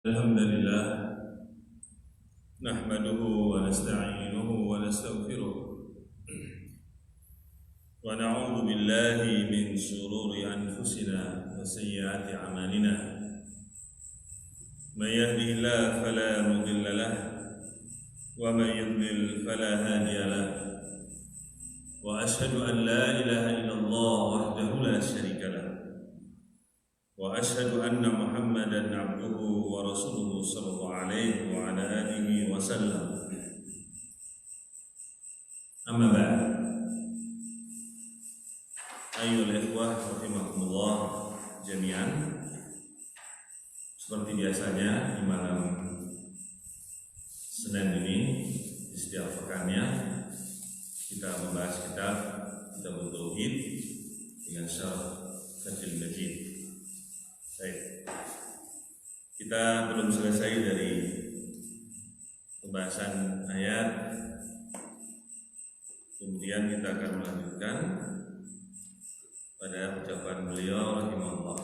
Alhamdulillah nahmaduhu wa nasta'inuhu wa nastaghfiruh wa na'udzu billahi min shururi anfusina wa sayyiati a'malina may yahdihillahu fala mudilla lahu wa may yudlil fala hadiya lahu wa ashhadu an la ilaha illallah wahdahu la syarika lahu wa asyhadu anna Muhammadan abduhu wa rasuluhu sallallahu alaihi wa ala alihi wa sallam. Amma ba'd. Ayyuhal ikhwah rahimakumullah jami'an. Seperti biasanya di malam Senin ini di setiap pekannya kita membahas kitab Tauhid dengan syarah Fathul Majid. Baik, kita belum selesai dari pembahasan ayat. Kemudian kita akan melanjutkan pada ucapan beliau rahimahullah.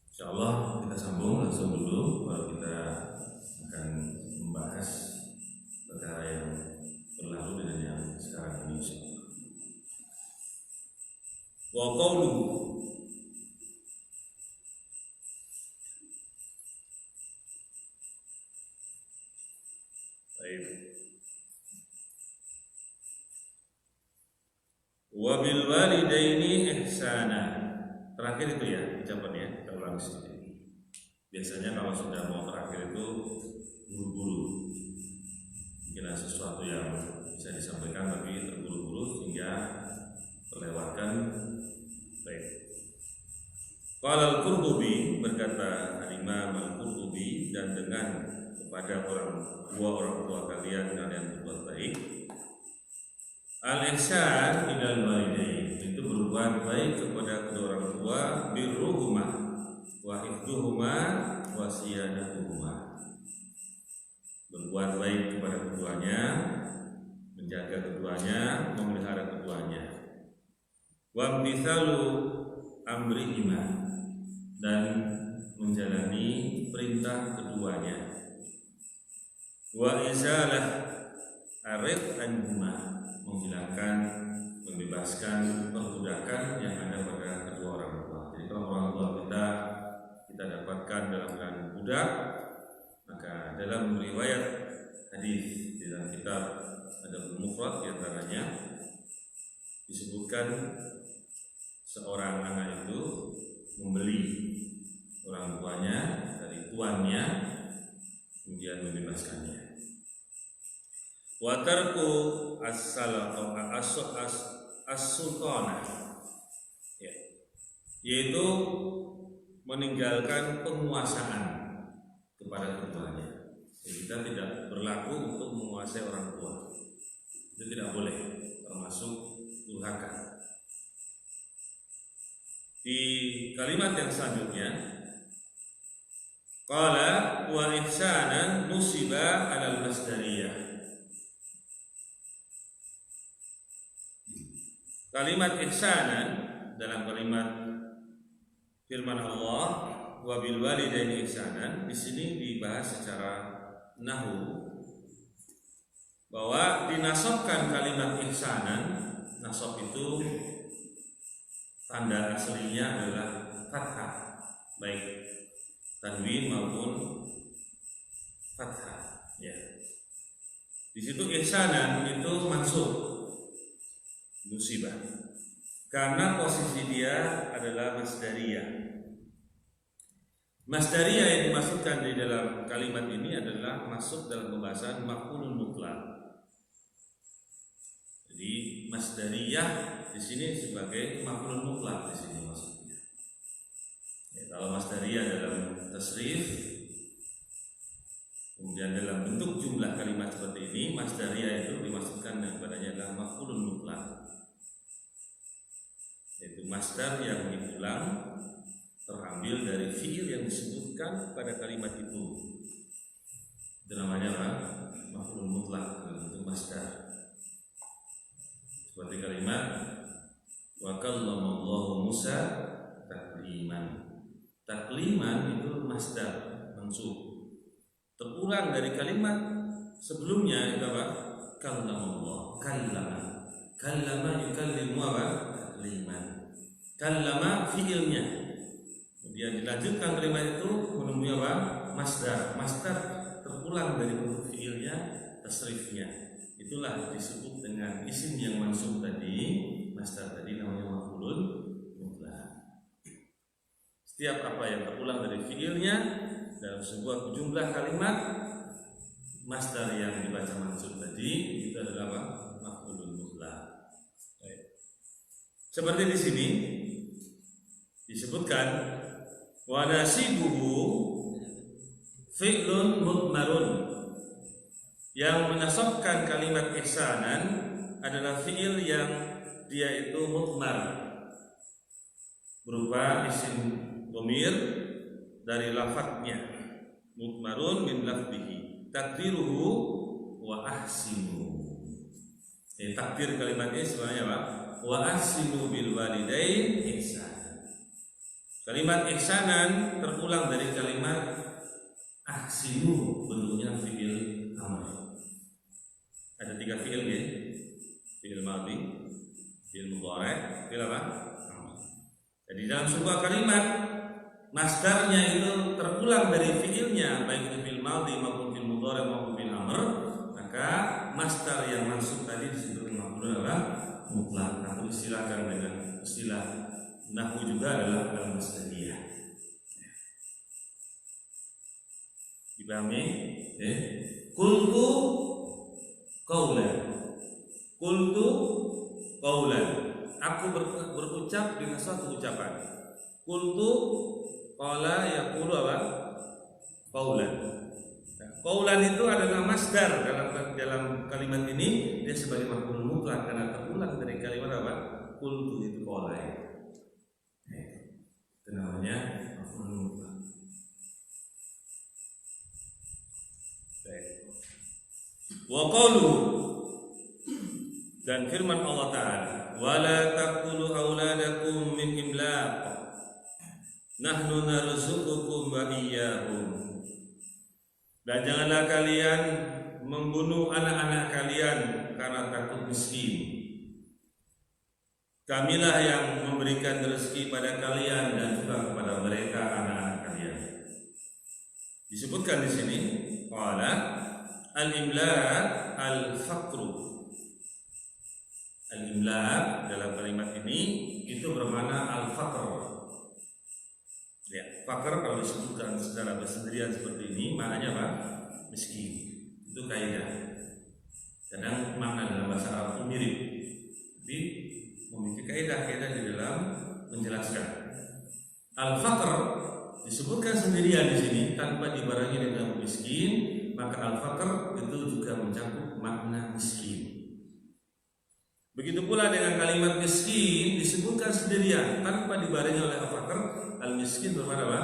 Insyaallah kita sambung langsung dulu, baru kita akan membahas perkara yang berlalu dengan yang sekarang ini. Wa qawluhu wa bil walidaini ihsana. Terakhir itu ya ucapannya, kita ulang sedikit. Biasanya kalau sudah mau terakhir itu buru-buru, mungkin sesuatu yang bisa disampaikan tapi terburu-buru sehingga terlewatkan. Baik. Qala al-Qurtubi, berkata Al-Imam al-Qurtubi, dan dengan kepada dua orang tua kalian berbuat baik. Al-ihsan ilal walidain, itu berbuat baik kepada kedua orang tua, birruhuma wa hifdhuhuma wa siyadatuhuma. Berbuat baik kepada keduanya, menjaga keduanya, memelihara keduanya. Wa imtithalu amrihima, dan menjalani perintah keduanya. Wa izalah arif anhuma, menghilangkan, membebaskan perbudakan yang ada pada kedua orang tua. Jadi kalau orang tua kita dapatkan dalam keadaan budak, maka dalam riwayat hadis di dalam kitab Adabul Mufrad diantaranya disebutkan seorang anak itu membeli orang tuanya dari tuannya, kemudian membebaskannya. Wa tarku as-sultanah, yaitu meninggalkan penguasaan kepada keduanya. Jadi kita tidak berlaku untuk menguasai orang tua. Itu tidak boleh, termasuk durhaka. Di kalimat yang selanjutnya, qala wa ihsanan nusiba 'alal masdariyah. Kalimat ihsanan dalam kalimat firman Allah wa bil walidaini ihsanan, di sini dibahas secara nahwu bahwa dinasabkan kalimat ihsanan. Nasab itu tanda aslinya adalah fathah, baik tanwin maupun fathah. Ya. Di situ ihsanan itu mansub, musibah, karena posisi dia adalah masdariyah. Masdariyah yang dimasukkan di dalam kalimat ini adalah masuk dalam pembahasan maf'ulun mutlaq. Jadi masdariyah di sini sebagai maf'ulun mutlaq di sini maksudnya. Ya, kalau masdariyah dalam tasrif, kemudian dalam bentuk jumlah kalimat seperti ini, masdariyah itu dimasukkan kepadanya adalah maf'ulun mutlaq, yaitu masdar yang diulang terambil dari fi'il yang disebutkan pada kalimat itu. Itu namanya maf'ul mutlaq dalam bentuk masdar. seperti kalimat wa kallamallahu Musa takliman. Takliman itu masdar mansub, terulang dari kalimat sebelumnya itu apa? Kallamallah, kallama yukallimu apa? Takliman. Kallama fiilnya, kemudian dilanjutkan kalimat itu menemui apa? Masdar terulang dari bentuk fiilnya, tasrifnya. Itulah disebut dengan isim yang mansub tadi. Masdar tadi namanya maf'ulun mutlaq. Setiap apa yang terulang dari fiilnya dalam sebuah jumlah kalimat, masdar yang dibaca mansub tadi itu adalah apa? Maf'ulun mutlaq. Seperti di sini disebutkan wa nasibuhu fi'lun mudmarun. Yang menasabkan kalimat ihsanan adalah fi'il yang dia itu mudmar, berupa isim dhamir dari lafadznya. Mudmarun min lafzihi takdiruhu wa ahsinu. Takdir kalimat ini sebenarnya apa? Wa ahsinu bil walidain ihsanan. Kalimat ihsanan terulang dari kalimat ahsinu, bentuknya fi'il amr. Ada 3 fi'il ya, fi'il madhi, fi'il mudhari', fi'il apa? Jadi dalam sebuah kalimat masdarnya itu terulang dari fi'ilnya, baik itu fi'il madhi maupun fi'il mudhari' maupun fi'il amr, maka masdar yang masuk tadi disebut maf'ulun apa? Mutlaq, atau istilahkan dengan istilah nahwu juga adalah al-masdariyah. Dipahami? Qultu qaulan. Aku berucap dengan suatu ucapan. Qultu qala yaqulu apa? Qaulan. Qaulan itu adalah masdar dalam kalimat ini, dia sebagai maf'ul mutlaq karena terulang dari kalimat apa? Qultu itu qala. Itu namanya maf'ul mutlaq. Wa qalu, dan firman Allah Ta'ala, wala taqtulu auladakum min imlaq nahnu narzuqukum wa iyyahum. Dan janganlah kalian membunuh anak-anak kalian karena takut miskin. Kamilah yang memberikan rezeki pada kalian dan juga kepada mereka anak-anak kalian. Disebutkan di sini qala al-imlaq al-faqru. Al-imlaq dalam kalimat ini itu bermakna al-faqr. Ya, faqr kalau disebutkan secara bersendirian seperti ini maknanya apa? Miskin. Itu kaidah. Kadang makna dalam bahasa Arab itu mirip, tapi memiliki kaidah-kaidah di dalam menjelaskan. Al-faqr disebutkan sendirian di sini tanpa dibarengi dengan miskin, maka al-faqr itu juga mencakup makna miskin. Begitu pula dengan kalimat miskin disebutkan sendirian tanpa dibarengi oleh al-faqr, al-miskin bermakna apa?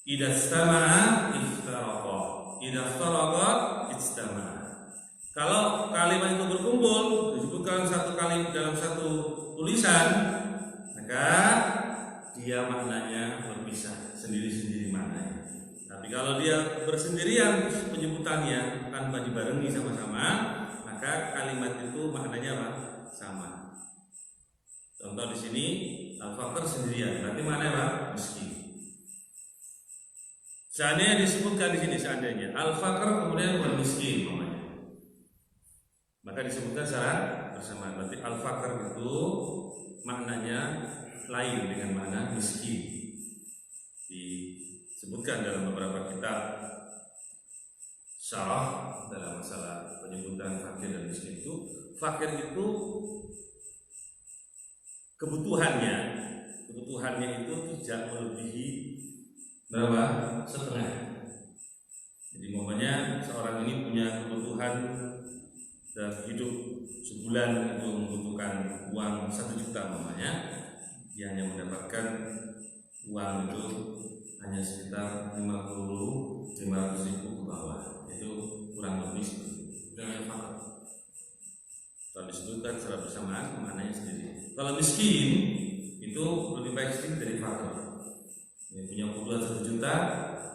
Idza istama'a iftaraqa, idza iftaraqa istama'a. Kalau kalimat itu berkumpul disebutkan satu kali dalam satu tulisan, maka dia maknanya berpisah, sendiri-sendiri maknanya. Tapi kalau dia bersendirian penyebutannya tanpa dibarengi sama-sama, maka kalimat itu maknanya apa? Sama. Contoh di sini al-faqr sendirian, berarti maknanya apa? Miskin. Seandainya disebutkan di sini seandainya al-faqr kemudian wal miskin namanya, maka disebutkan secara bersamaan. Berarti al-faqr itu maknanya lain dengan makna miskin. Disebutkan dalam beberapa kitab syarah dalam masalah penyebutan fakir dan miskin itu, fakir itu kebutuhannya itu tidak melebihi berapa? Setengah. Jadi umpamanya seorang ini punya kebutuhan dalam hidup sebulan itu membutuhkan uang 1 juta umpamanya, dia hanya mendapatkan uang itu hanya sekitar 500.000 ke bawah, itu kurang lebih seperti itu. Dengan fakir. Kalau disebutkan secara bersamaan maknanya sendiri. Kalau miskin itu lebih baik sedikit dari fakir. Yang punya kebutuhan 1 juta,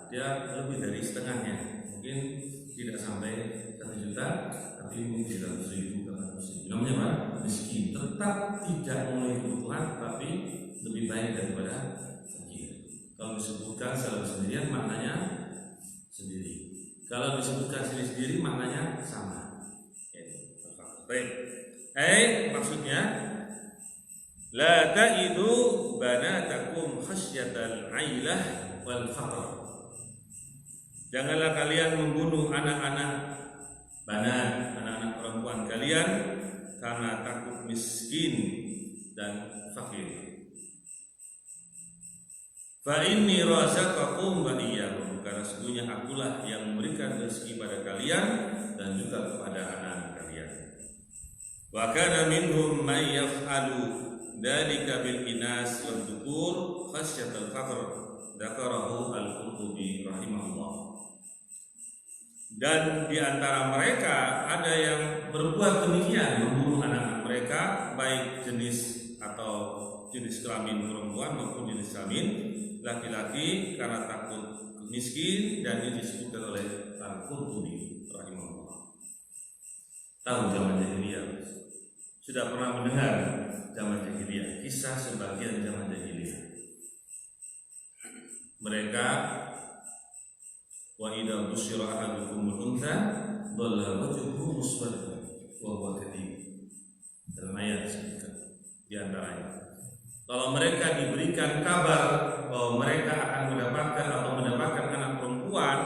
dia lebih dari setengahnya. Mungkin tidak sampai 1 juta, tapi mungkin 300.000, 400.000. Namanya apa? Miskin. Tetap tidak memenuhi kebutuhan, tapi lebih baik daripada fakir. Kalau disebutkan secara sendirian maknanya sendiri. Kalau disebutkan sendiri maknanya sama. Baik. Maksudnya la ta'idu banatakum khasyatal 'ailah wal faqr. Janganlah kalian membunuh anak-anak banat, anak-anak perempuan kalian karena takut miskin dan fakir. Fa inni razaqakum wa iyyakum, karena sesungguhnya akulah yang memberikan rezeki pada kalian dan juga kepada anak kalian. Wa kana minhum may yaf'alu dzalika bil inas wal dhukur khasyatal faqr, dzakarahu al-Qurtubi rahimahullah. Dan di antara mereka ada yang berbuat demikian, membunuh anak-anak mereka, baik jenis atau jenis kelamin perempuan maupun jenis kelamin laki-laki, karena takut miskin, dan ini disebutkan oleh al-Qurtubi rahimahullah. Tahu zaman jahiliyah? Sudah pernah mendengar zaman jahiliyah, kisah sebagian zaman jahiliyah. Mereka wa idza busyira ahadukumul untha dhalla wajhuhu muswaddan wa huwa kadhib. Dalam ayat disebutkan di antaranya, kalau mereka diberikan kabar bahwa mereka akan mendapatkan anak perempuan,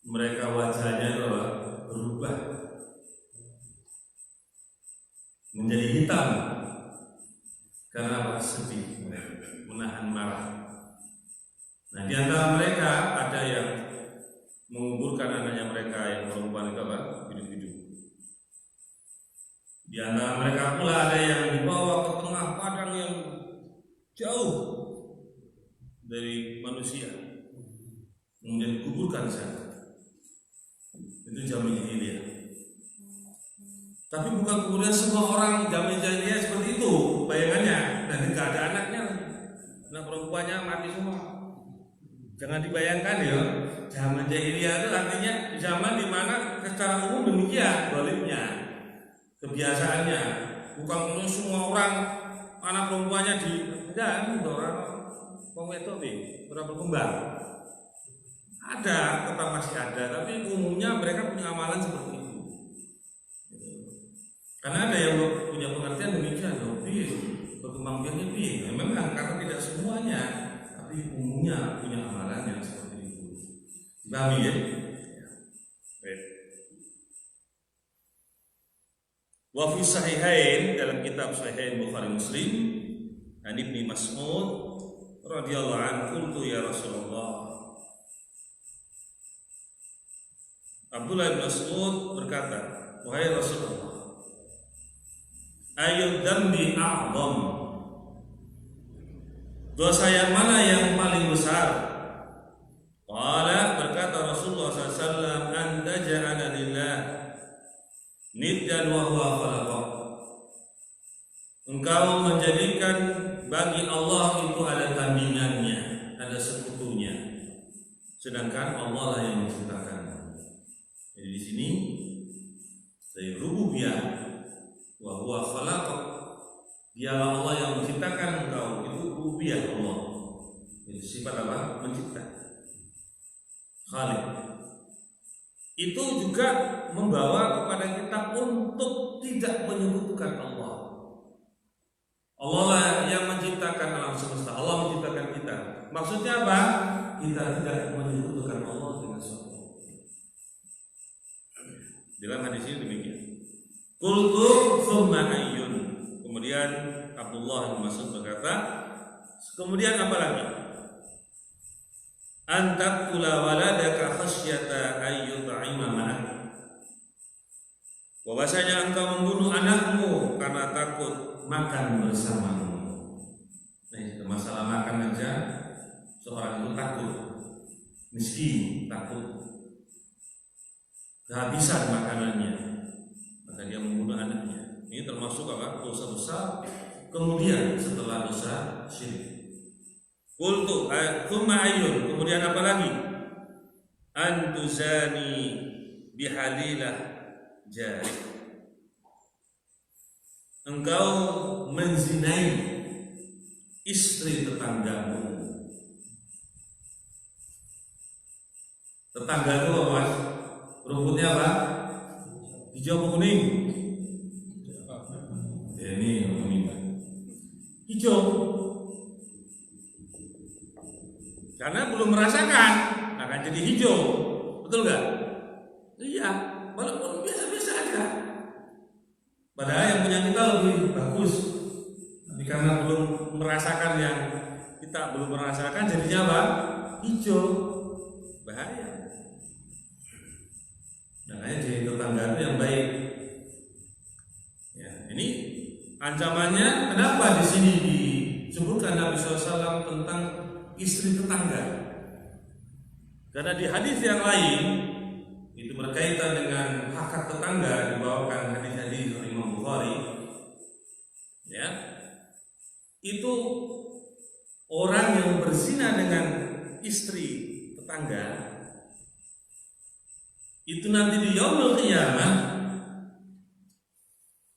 mereka wajahnya berubah menjadi hitam karena sedih, menahan marah. Nah, di antara mereka ada yang menguburkan anaknya mereka yang perempuan itu hidup-hidup. Di antara mereka pula ada yang dibawa ke tengah padang yang jauh dari manusia, kemudian dikuburkan sana. Itu zaman jahiliyah. Tapi bukan kemudian semua orang zaman jahiliyah seperti itu bayangannya, dan tidak ada anaknya, anak perempuannya mati semua. Jangan dibayangkan ya, zaman jahiliyah itu artinya zaman di mana secara umum demikian baliknya kebiasaannya. Bukan kemudian semua orang anak perempuannya dan orang orang berkembang. Ada, tetap masih ada, tapi umumnya mereka punya amalan seperti itu. Karena ada yang punya pengertian demikian, berkembang biaknya piye. Memang karena tidak semuanya, tapi umumnya punya amalan yang seperti itu. Dipahami ya? Baik. Wa fi sahihain, dalam kitab Sahihain Bukhari Muslim, an Ibnu Mas'ud radhiyallahu anhu, qultu ya Rasulullah. Abdullah bin Mas'ud berkata, wahai Rasulullah, ayyud dzambi a'dham, dosa yang mana yang paling besar? Qala, berkata Rasulullah SAW, anta ja'ala lillah niddan wa huwa khalaqak, engkau menjadikan bagi Allah itu ada tandingannya, ada sekutunya, sedangkan Allah lah yang menciptakan. Jadi di sini dari rububiyah wa huwa khalaqak, dialah Allah yang menciptakan engkau, itu rububiyah Allah. Itu sifat apa? Mencipta. Khaliq. Itu juga membawa kepada kita untuk tidak menyekutukan Allah. Allah lah yang menciptakan alam semesta, Allah menciptakan kita. Maksudnya apa? Kita tidak menyekutukan Allah dengan sesuatu. Dalam hadis ini demikian. Qultu tsumma ayyun. Kemudian Abdullah bin Mas'ud berkata, kemudian apa lagi? Antaqtula waladaka khasyata ayyut'ima ma'ak. Bahwasanya engkau membunuh anakmu karena takut makan bersamamu. Nah, masalah makan aja seorang itu takut, miskin, takut kehabisan makanannya, maka dia membunuh anaknya. Ini termasuk apa? Dosa besar. Kemudian setelah dosa syirik. Qultu tsumma ayyun, kemudian apa lagi? Antuzani bihalilah jari. Engkau menzinai istri tetanggamu. Tetangga itu apa, Mas? Rumputnya apa? Hijau atau kuning? Ini kuning. Hijau. Karena belum merasakan akan jadi hijau. Betul nggak? Iya, walaupun biasa-biasa aja. Padahal yang punya kita lebih bagus. Tapi karena belum merasakan yang kita belum merasakan, jadinya apa? Hijau. Bahaya. Makanya jadi tetangga itu yang baik. Ya, ini ancamannya. Kenapa di sini disebutkan Nabi SAW tentang istri tetangga? Karena di hadis yang lain itu berkaitan dengan hak tetangga, dibawakan hadis-hadis oleh Imam Bukhari. Ya, itu orang yang berzina dengan istri tetangga itu nanti di yaumul qiyamah,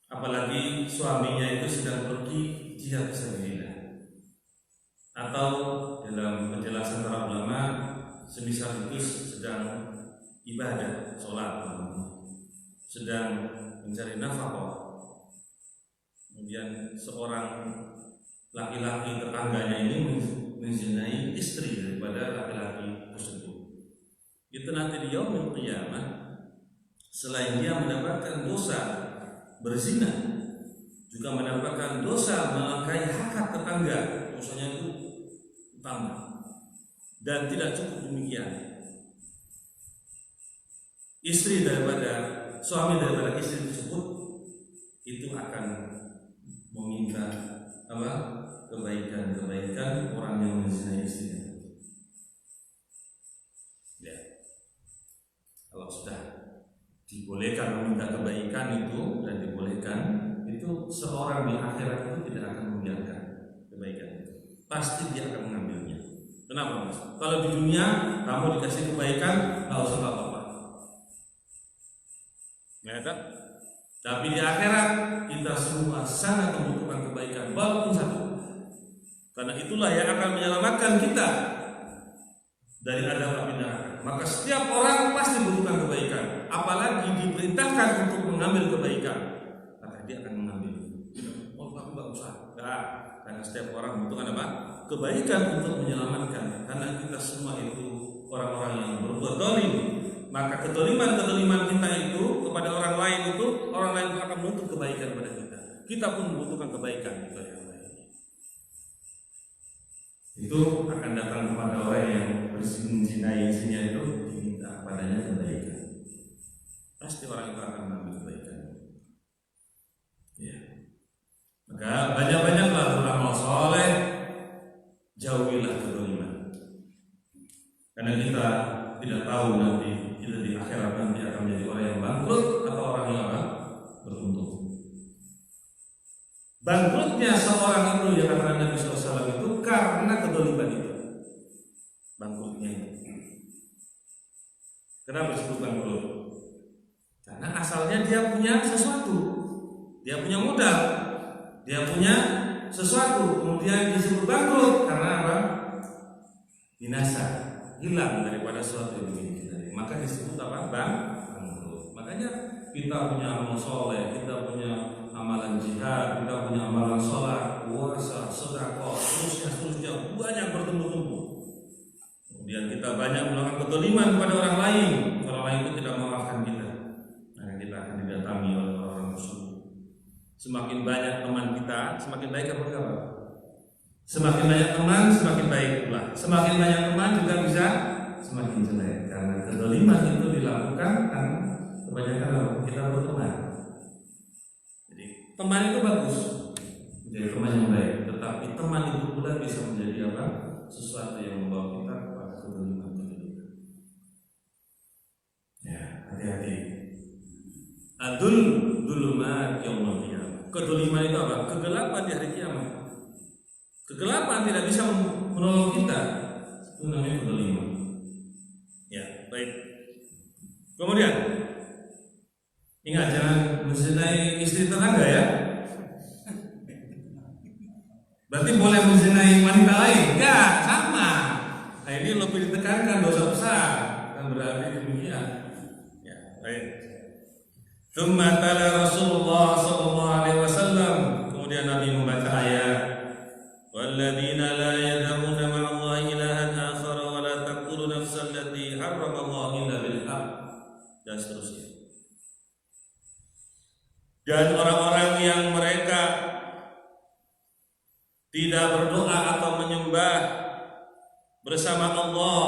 apalagi suaminya itu sedang pergi jihad fisabilillah, atau dalam penjelasan para ulama semisal itu sedang ibadah, sholat, sedang mencari nafkah, kemudian seorang laki-laki tetangganya ini menzinai istri daripada laki-laki tersebut. Itu nanti di yaumul qiyamah, selain dia mendapatkan dosa berzina, juga mendapatkan dosa melangkahi hak tetangga. Dosanya itu utama. Dan tidak cukup demikian, suami daripada istri tersebut itu akan meminta apa? Kebaikan orang yang menzinai istrinya. Ya. Kalau sudah dibolehkan meminta kebaikan itu dan dibolehkan, itu seorang di akhirat itu tidak akan membiarkan kebaikan itu. Pasti dia akan mengambilnya. Kenapa, Mas? Kalau di dunia kamu dikasih kebaikan, nggak usah apa-apa. Ya, kan? Tapi di akhirat kita semua sangat membutuhkan kebaikan, walaupun satu. Karena itulah yang akan menyelamatkan kita dari adab api neraka. Maka setiap orang pasti membutuhkan kebaikan, apalagi diperintahkan untuk mengambil kebaikan, maka dia akan mengambil. Oh, aku nggak usah. Enggak. Karena setiap orang membutuhkan apa? Kebaikan untuk menyelamatkan. Karena kita semua itu orang-orang yang berbuat zalim. Maka kedoliman kita itu kepada orang lain itu, orang lain itu akan menuntut kebaikan pada kita. Kita pun membutuhkan kebaikan kepada yang lain. Itu akan datang kepada orang yang mencintai istrinya itu, diminta padanya kebaikan. Pasti orang itu akan mengambil kebaikan. Ya. Maka banyak-banyaklah beramal soleh, jauhilah kedoliman. Karena kita tidak tahu nanti kita di akhirat nanti akan menjadi orang yang bangkrut atau orang yang beruntung. Bangkrutnya seorang itu yang kata Nabi SAW itu karena kedoliman itu. Bangkrutnya itu. Kenapa disebut bangkrut? Karena asalnya dia punya sesuatu, dia punya modal, dia punya sesuatu, kemudian disebut bangkrut karena apa? Binasa, hilang daripada sesuatu yang dimiliki tadi. Maka disebut apa? Bangkrut. Makanya kita punya amal soleh, kita punya amalan jihad, kita punya amalan sholat, puasa, sedekah, seterusnya banyak bertumbuh-tumbuh. Kemudian kita banyak melakukan kedoliman kepada orang lain itu tidak memaafkan kita, maka kita akan didatangi oleh orang tersebut. Semakin banyak teman kita, semakin baik apa enggak? Semakin banyak teman, semakin baik pula. Semakin banyak teman juga bisa semakin jelek, karena kedoliman itu dilakukan kan kebanyakan kita berteman. Teman itu bagus, menjadi teman yang baik, tetapi teman itu pula bisa menjadi apa? Sesuatu yang membawa kita kepada kedoliman. Ya, hati-hati. Dul kedoliman itu apa? Kegelapan di hari kiamat. Kegelapan tidak bisa menolong kita. Itu namanya kedoliman. Ya, baik. Kemudian ingat jangan menzinai istri tetangga ya. Berarti boleh menzinai wanita lain? Enggak, sama. Nah ini lebih ditekankan dosa besar. Kan berarti demikian. Ya, baik. Tsumma tala Rasulullah sallallahu alaihi wasallam, kemudian Nabi membaca ayat walladzina la yad'una ma'allahi ilahan akhar wa la taqtulu nafsal lati harramallahu illa bil haqq dan seterusnya. Dan orang-orang yang mereka tidak berdoa atau menyembah bersama Allah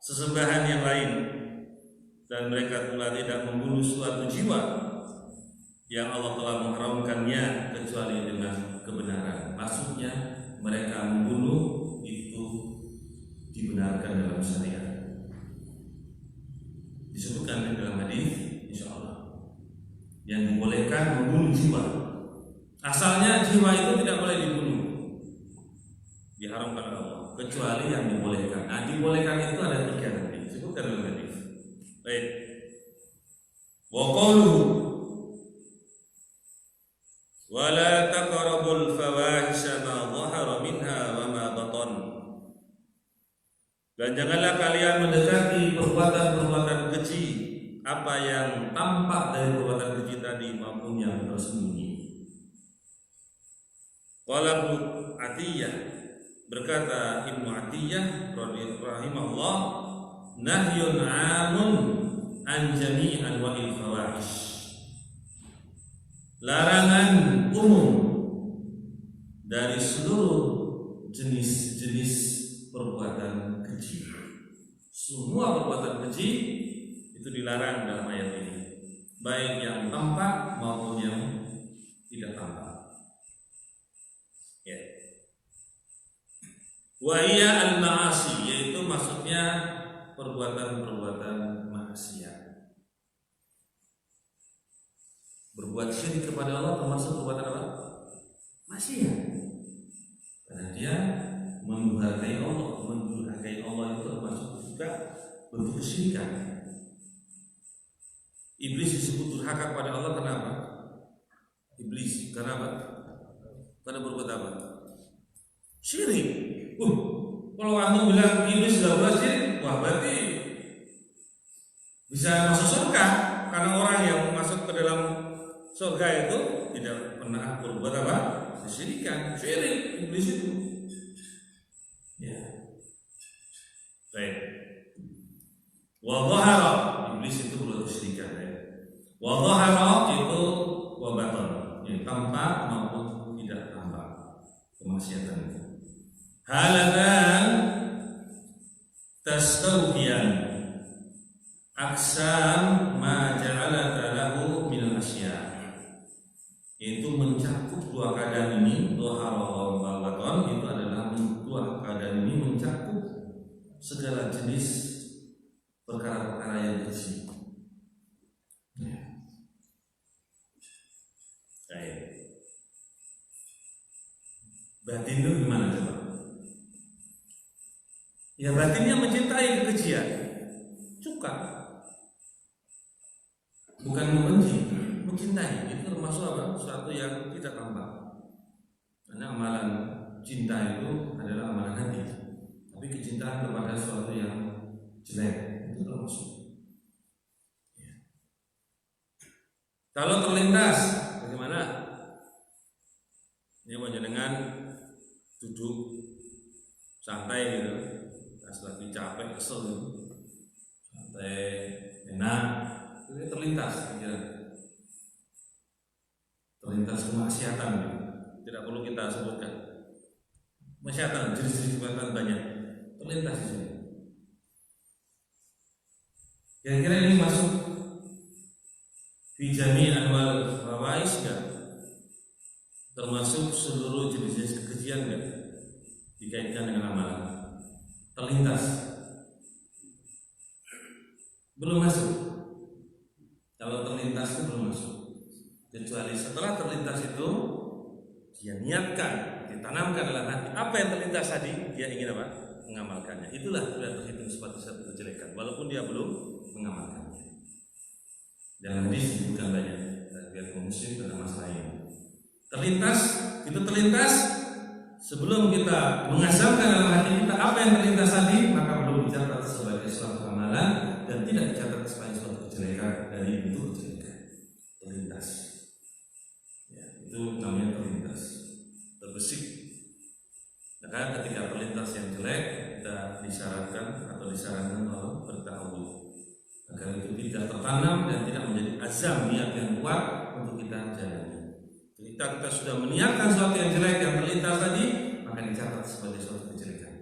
sesembahan yang lain, dan mereka telah tidak membunuh suatu jiwa yang Allah telah mengharamkannya kecuali dengan kebenaran. Maksudnya mereka membunuh itu dibenarkan dalam syariat. Disebutkan di dalam hadis insyaallah yang dibolehkan membunuh jiwa. Asalnya jiwa itu tidak boleh dibunuh, diharamkan Allah, kecuali yang dibolehkan. Nah, dibolehkan itu ada 3 nanti disebutkan dalam hadis. Baik. Wa qawluhu wa la taqrabul fawahisha ma dhahara minha wa ma batan. Dan janganlah kalian mendekati perbuatan-perbuatan keji, apa yang tampak dari perbuatan keji tadi maupun yang tersembunyi. Qala Ibnu Atiyah, berkata Ibnu Atiyah rahimahullah, nahyun 'amun an jami' anwa'il fawahish. Larangan umum dari seluruh jenis-jenis perbuatan keji. Semua perbuatan keji itu dilarang dalam ayat ini, baik yang tampak maupun yang tidak tampak. Ya. Wa hiya al-ma'asi, yaitu maksudnya perbuatan-perbuatan maksiat. Berbuat syirik kepada Allah termasuk perbuatan apa? Maksiat. Karena dia mendurhakai Allah. Mendurhakai Allah itu termasuk juga bentuk kesyirikan. Iblis disebut durhaka kepada Allah kenapa? Iblis karena apa? Karena berbuat apa? Syirik. Kalau kamu bilang iblis sudah berbuat syirik, wah berarti bisa masuk surga. Karena orang yang masuk ke dalam surga itu tidak pernah berbuat apa? Kesyirikan, syirik iblis itu. Ya. Baik. Wa dhahara, iblis itu berbuat kesyirikan ya. Wa dhahara itu wa batan, yang tampak maupun tidak tampak kemaksiatan itu. Halatan tastawfiyan aksam ma ja'alata lahu min al-asya, itu mencakup 2 keadaan ini. Dhahara wa batan itu adalah 2 keadaan ini mencakup segala jenis perkara-perkara yang kecil. Ya. Baik. Batin itu gimana coba? Ya batinnya mencintai kekejian, suka, bukan membenci, mencintai. Itu termasuk apa? Sesuatu yang tidak tampak. Karena amalan cinta itu adalah amalan hati. Tapi kecintaan kepada sesuatu yang jelek itu termasuk. Ya. Kalau terlintas, bagaimana? Ini mau dengan duduk santai gitu. Pas lagi capek, kesel gitu. Santai, enak. Ini terlintas pikiran. Terlintas kemaksiatan gitu. Tidak perlu kita sebutkan. Maksiatan, jenis-jenis kemaksiatan banyak. Terlintas di sini. Kira-kira ini masuk fi jami' anwal fawahish enggak? Termasuk seluruh jenis-jenis kekejian enggak? Dikaitkan dengan amalan. Terlintas. Belum masuk. Kalau terlintas itu belum masuk. kecuali setelah terlintas itu dia niatkan, ditanamkan dalam hati apa yang terlintas tadi, dia ingin apa? Mengamalkannya. Itulah sudah terhitung sebagai satu kejelekan walaupun dia belum mengamalkannya. Dalam hadis disebutkan banyak riwayat Muslim tentang masalah ini. Terlintas, itu terlintas sebelum kita mengazamkan dalam hati kita apa yang terlintas tadi, maka belum dicatat sebagai suatu amalan dan tidak dicatat sebagai suatu kejelekan dari bentuk kejelekan. Terlintas, ya, itu namanya terlintas, terbesit. Maka ketika terlintas yang jelek, kita disyaratkan atau disarankan untuk bertawud agar itu tidak tertanam dan tidak menjadi azam niat yang kuat untuk kita jalani. Ketika kita sudah meniatkan sesuatu yang jelek yang terlintas tadi, maka dicatat sebagai suatu kejelekan.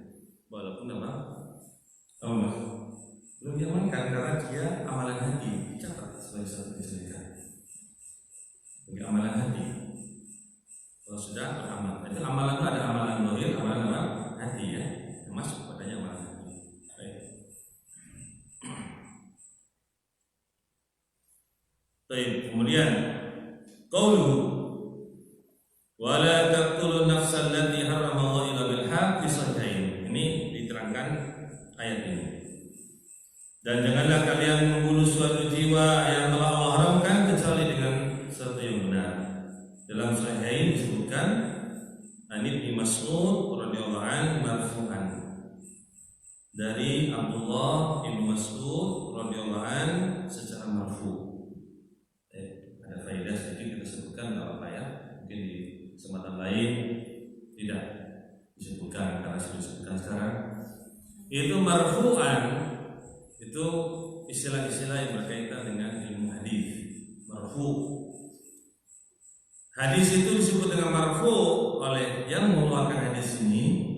Walaupun apa? Belum diamalkan karena dia amalan hati, dicatat sebagai suatu kejelekan. Bagi amalan hati. Kalau sudah beramal, itu amalan itu ada amalan zahir, amalan apa? Hati ya, yang masuk padanya amalan hati. Baik. Kemudian qaulu wala taqtulun nafsal lati harrama illa bil haqq sahihain. Ini diterangkan ayat ini. Dan janganlah kalian membunuh suatu jiwa yang telah Allah haramkan kecuali dengan sesuatu yang benar. Dalam sahihain disebutkan an Ibnu Mas'ud radhiyallahu anhu marfu'an. Dari Abdullah bin Mas'ud radhiyallahu anhu secara marfu'. Ada faedah sedikit kita sebutkan enggak apa ya. Mungkin di kesempatan lain tidak disebutkan karena sudah disebutkan sekarang. Itu marfu'an, itu istilah-istilah yang berkaitan dengan ilmu hadis. Marfu'. Hadis itu disebut dengan marfu' oleh yang mengeluarkan hadis ini.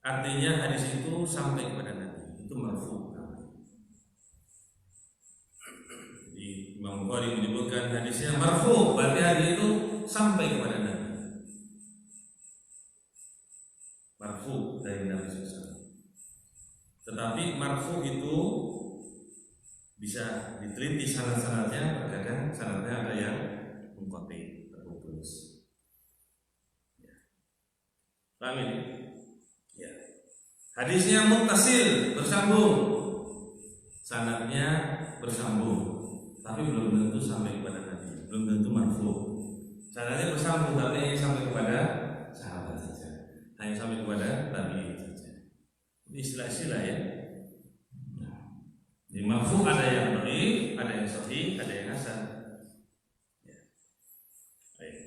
Artinya hadis itu sampai kepada Nabi. Itu marfu'. Jadi Imam Bukhari menyebutkan hadisnya marfu', berarti hadis itu sampai kepada Nabi. Marfu' dari Nabi SAW. Tetapi marfu' itu bisa diteliti sanad-sanadnya, terkadang sanadnya ada yang munqati, terputus. Ya. Paham ini? Ya. Hadisnya muttasil, bersambung. Sanadnya bersambung, tapi belum tentu sampai kepada Nabi, belum tentu marfu'. Sanadnya bersambung, tapi hanya sampai kepada sahabat saja, hanya sampai kepada Nabi saja. Ini istilah-istilah ya. Di marfu' ada yang dhaif, ada yang sahih, ada yang hasan. Ya. Baik.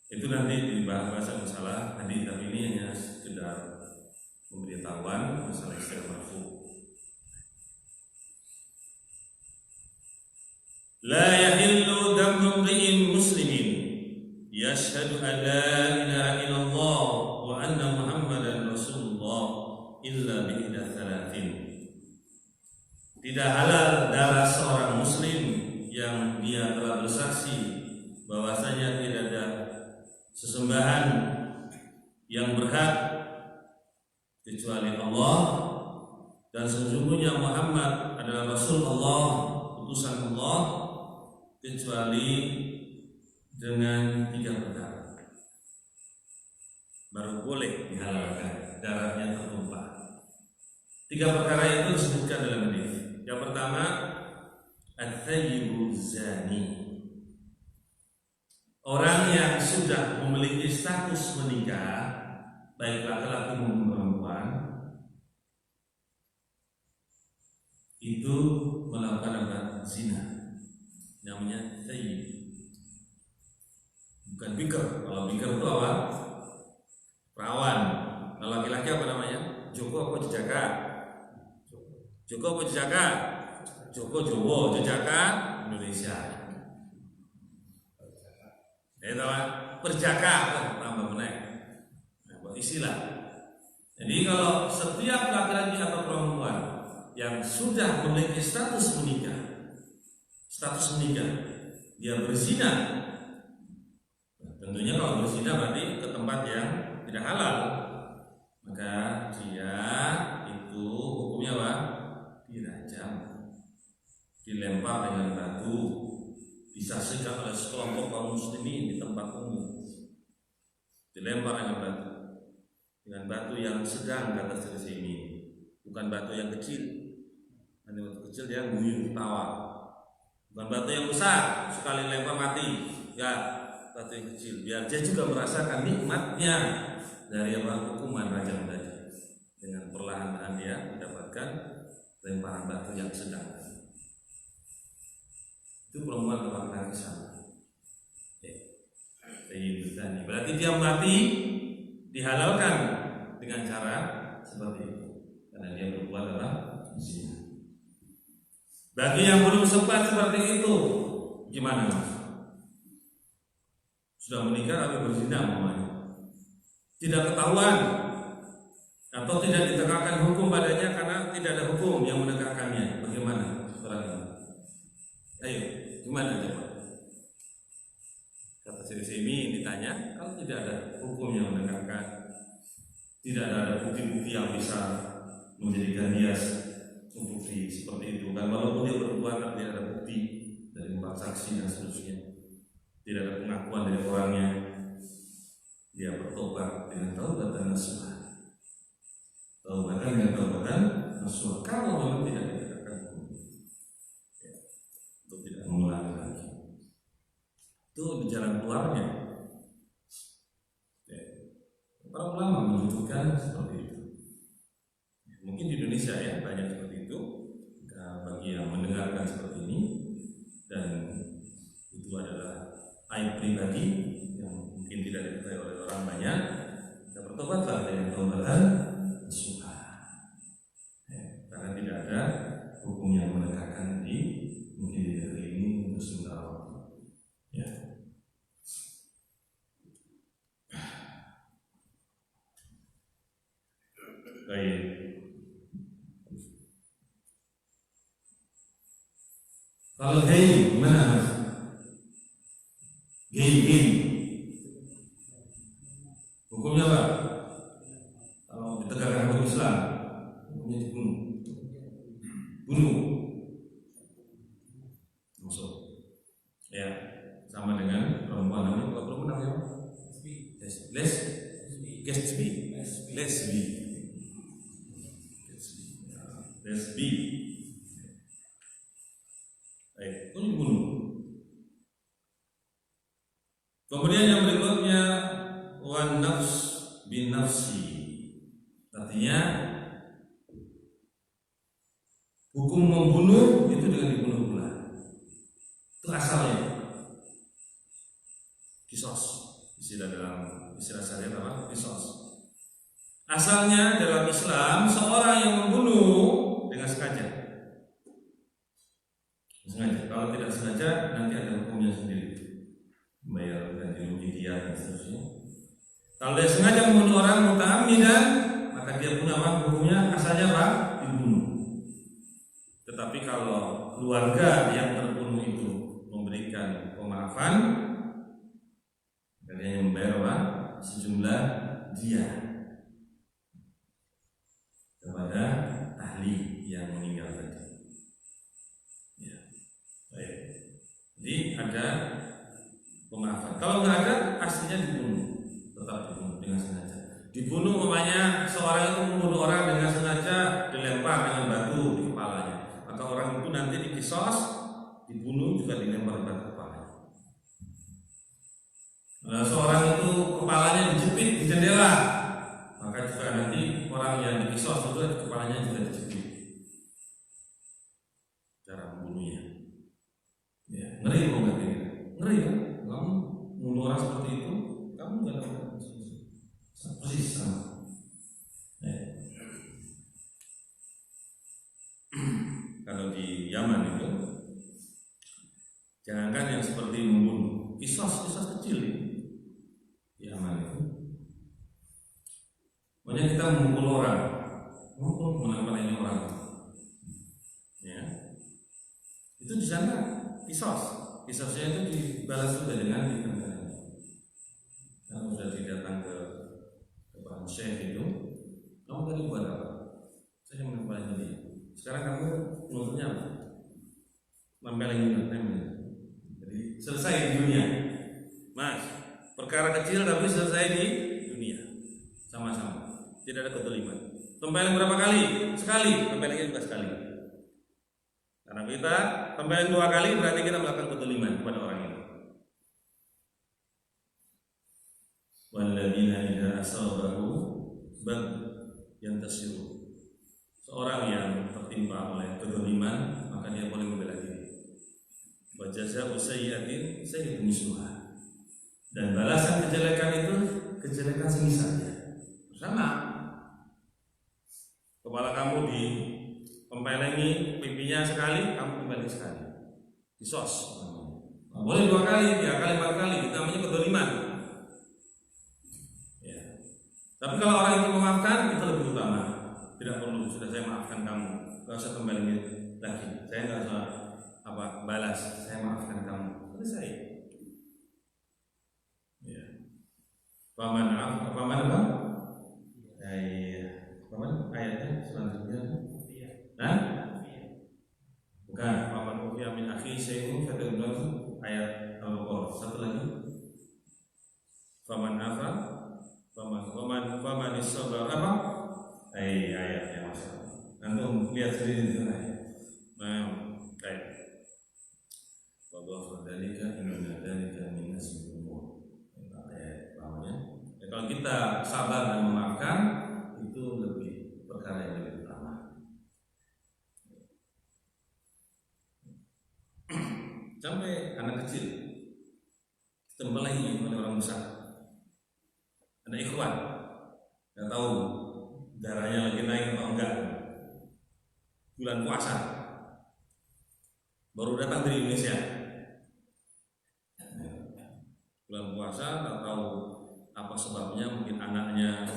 Itu nanti dibahas masalah hadis, tapi ini hanya sekedar pemberitahuan masalah istilah marfu'. La yahillu damu imri'in muslimin yashhadu an la ilaha illallah wa anna Muhammadan Rasulullah illa bi ihda thalathin. Tidak halal darah seorang muslim yang dia telah bersaksi bahwasanya tidak ada sesembahan yang berhak kecuali Allah dan sesungguhnya Muhammad adalah Rasul Allah, utusan Allah, kecuali dengan 3 perkara baru boleh dihalalkan darahnya tertumpah. 3 perkara itu disebutkan dalam hadis. Yang pertama, at-thayyibuz zani, orang yang sudah memiliki status menikah, baik laki-laki maupun perempuan, itu melakukan apa? Zina. Namanya thayyib, bukan bikr. Kalau bikr itu apa? Perawan. Kalau laki-laki apa namanya? Joko apa jejaka? Joko apa jejaka? Joko Jowo, jejaka Indonesia. Itu apa? Perjaka, tambah menaik. Nah, istilah. Jadi kalau setiap laki-laki atau perempuan yang sudah memiliki status menikah, dia berzina, tentunya kalau berzina berarti ke tempat yang tidak halal, maka dia itu hukumnya apa? dilempar dengan batu, disaksikan oleh sekelompok kaum muslimin di tempat umum, dilempar dengan batu yang sedang, kata Syekh ini, bukan batu yang kecil. Hanya batu kecil dia guyur ketawa, bukan batu yang besar sekali lempar mati, ya, batu yang kecil, biar dia juga merasakan nikmatnya dari hukuman rajam tadi. Dengan perlahan-lahan dia mendapatkan lemparan batu yang sedang. Itu perempuan kebanggaan sana. Berarti dia mati dihalalkan dengan cara seperti itu, karena dia berbuat dalam zina. Bagi yang belum sempat seperti itu, gimana mas? Sudah menikah tapi berzina namanya, tidak ketahuan atau tidak ditegakkan hukum padanya karena tidak ada hukum yang menegakkannya, bagaimana orang ini? Ayo, gimana coba? Kata Syekh ini ditanya, kalau tidak ada hukum yang menegakkan, tidak ada bukti-bukti yang bisa menjadikan dia bukti seperti itu, kan walaupun dia berbuat tapi tidak ada bukti dari 4 saksi dan seterusnya, tidak ada pengakuan dari orangnya, dia bertobat dengan taubatan nasuha. Taubatan dengan taubatan nasuha, kalau memang tidak ditegakkan hukum, ya, untuk tidak mengulangi lagi. Itu di jalan keluarnya. Ya. Para ulama menyebutkan seperti itu. Mungkin di Indonesia ya banyak seperti itu. Bagi yang mendengarkan seperti ini, dan itu adalah aib pribadi yang mungkin tidak diketahui oleh orang banyak, kita bertobatlah dengan taubatan nasuha. Karena tidak ada hukum yang menegakkan mungkin di negeri ini untuk sementara waktu. Ya. Baik. Kalau gay gimana mas? Gay hukumnya apa? Kalau ditegakkan hukum Islam, hukumnya bunuh. Masuk. Ya, sama dengan perempuan namanya, kalau perempuan namanya apa? Lesbi. Baik, itu dibunuh. Kemudian yang berikutnya wan nafs bin nafsi, artinya hukum membunuh itu dengan dibunuh pula. Itu asalnya kisos, dalam istilah syariat apa? Kisos. Asalnya dalam Islam seorang yang membunuh dengan sengaja. Kalau tidak sengaja nanti ada hukumnya sendiri, membayar ganti rugi dia dan seterusnya. Kalau dia sengaja membunuh orang muta'ammidan, maka dia pun apa hukumnya? Asalnya apa? Dibunuh. Tetapi kalau keluarga yang terbunuh itu memberikan pemaafan, dan yang membayar apa? Sejumlah dia kepada ahli yang meninggal tadi. Ya. Baik. Jadi ada pemaafan. Kalau nggak ada, aslinya dibunuh, tetap dibunuh dengan sengaja. Dibunuh umpamanya seorang itu membunuh orang dengan sengaja, dilempar dengan batu di kepalanya, maka orang itu nanti dikisos, dibunuh juga dilempar batu kepalanya. Nah, seorang itu kepalanya dijepit di jendela, maka juga nanti orang yang dikisos itu kepalanya juga dijepit. Cara membunuhnya. Ya, ngeri mau nggak ini? Ngeri kan? Kamu membunuh orang seperti itu, kamu nggak dapat persis sama. Ya. Kalau di Yaman itu, jangankan yang seperti membunuh, kisos kecil di Yaman itu. Pokoknya kita memukul orang, menempelin orang, ya. Itu di sana kisosnya itu dibalas juga dengan ditempelin. Kalau sudah datang ke Pak Syekh itu, kamu tadi buat apa? Saya menempelin dia. Sekarang kamu nuntutnya apa? Mempelengi. Jadi selesai di dunia, Mas. Perkara kecil tapi selesai di dunia, sama-sama. Tidak ada kedoliman. Tempeleng berapa kali? Sekali. Tempelengnya juga sekali. Karena kita tempeleng 2 kali berarti kita melakukan kedoliman kepada orang ini. Walladzina idza asabahu bag yantasiru. Seorang yang tertimpa oleh kedoliman maka dia boleh membela diri. Wa jazaa'u sayyi'atin sayyi'atun misluha. Dan balasan kejelekan itu kejelekan semisalnya. Sama. Kepala kamu dipempelengi pipinya sekali, kamu pempelengi sekali. Kisos. Boleh 2 kali, 3 kali, 4 kali, itu namanya kedoliman. Ya. Tapi kalau orang itu memaafkan, itu lebih utama. Tidak perlu, sudah saya maafkan kamu, gak usah kembali lagi. Saya gak usah balas, saya maafkan kamu. Selesai. Ya. Paman apa? Paman ayatnya selanjutnya. Nah, bukan. Paman ufiya min akhi syai'un fatabatu ayat Al-Baqarah. Satu lagi. Paman apa? Paman isobar apa? Ayatnya masalah. Nanti lihat sendiri di sana. Nah, ayat. Wallahu dzalika inna dzalika min asmil umur. Kalau kita sabar dan memaafkan itu lebih perkara yang lebih utama. Sampai anak kecil tempelengi oleh orang besar. Ada ikhwan, nggak tahu darahnya lagi naik atau enggak. Bulan puasa baru datang dari Indonesia. Bulan puasa nggak tahu apa sebabnya, mungkin anaknya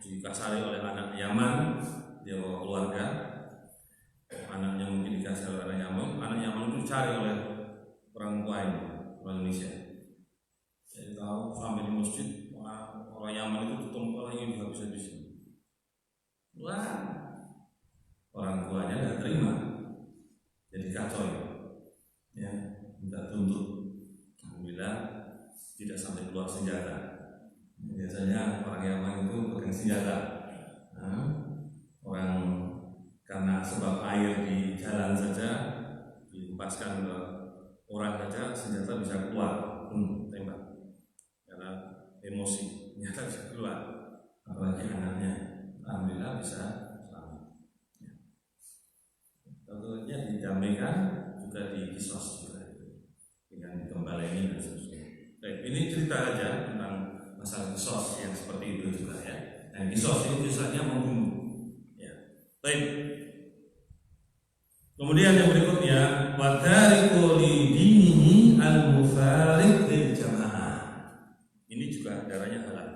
dikasari oleh anak Yaman, dia bawa keluarga, anaknya mungkin dikasari oleh anak Yaman itu dicari oleh orang tua ini, orang Indonesia. Saya tahu sampai di masjid orang Yaman itu tutup orang yang habis-habisin. Wah, orang tuanya nggak terima, jadi kacau ya, minta tuntut. Alhamdulillah tidak sampai keluar senjata. Biasanya orang Yaman itu pegang senjata. Orang karena sebab air di jalan saja dihempaskan ke orang saja, senjata bisa keluar, tembak. Karena emosi, senjata bisa keluar. Apalagi anaknya, alhamdulillah bisa selamat. Tentunya didamaikan juga dikisos juga dengan dikembalikan dan seterusnya. Ini cerita aja tentang masalah kisos yang seperti itu juga ya. Dan kisos itu kisahnya membunuh. Ya. Baik. Kemudian yang berikutnya, wadariku li dinihi al-mufariq lil jamaah. Ini juga darahnya halal.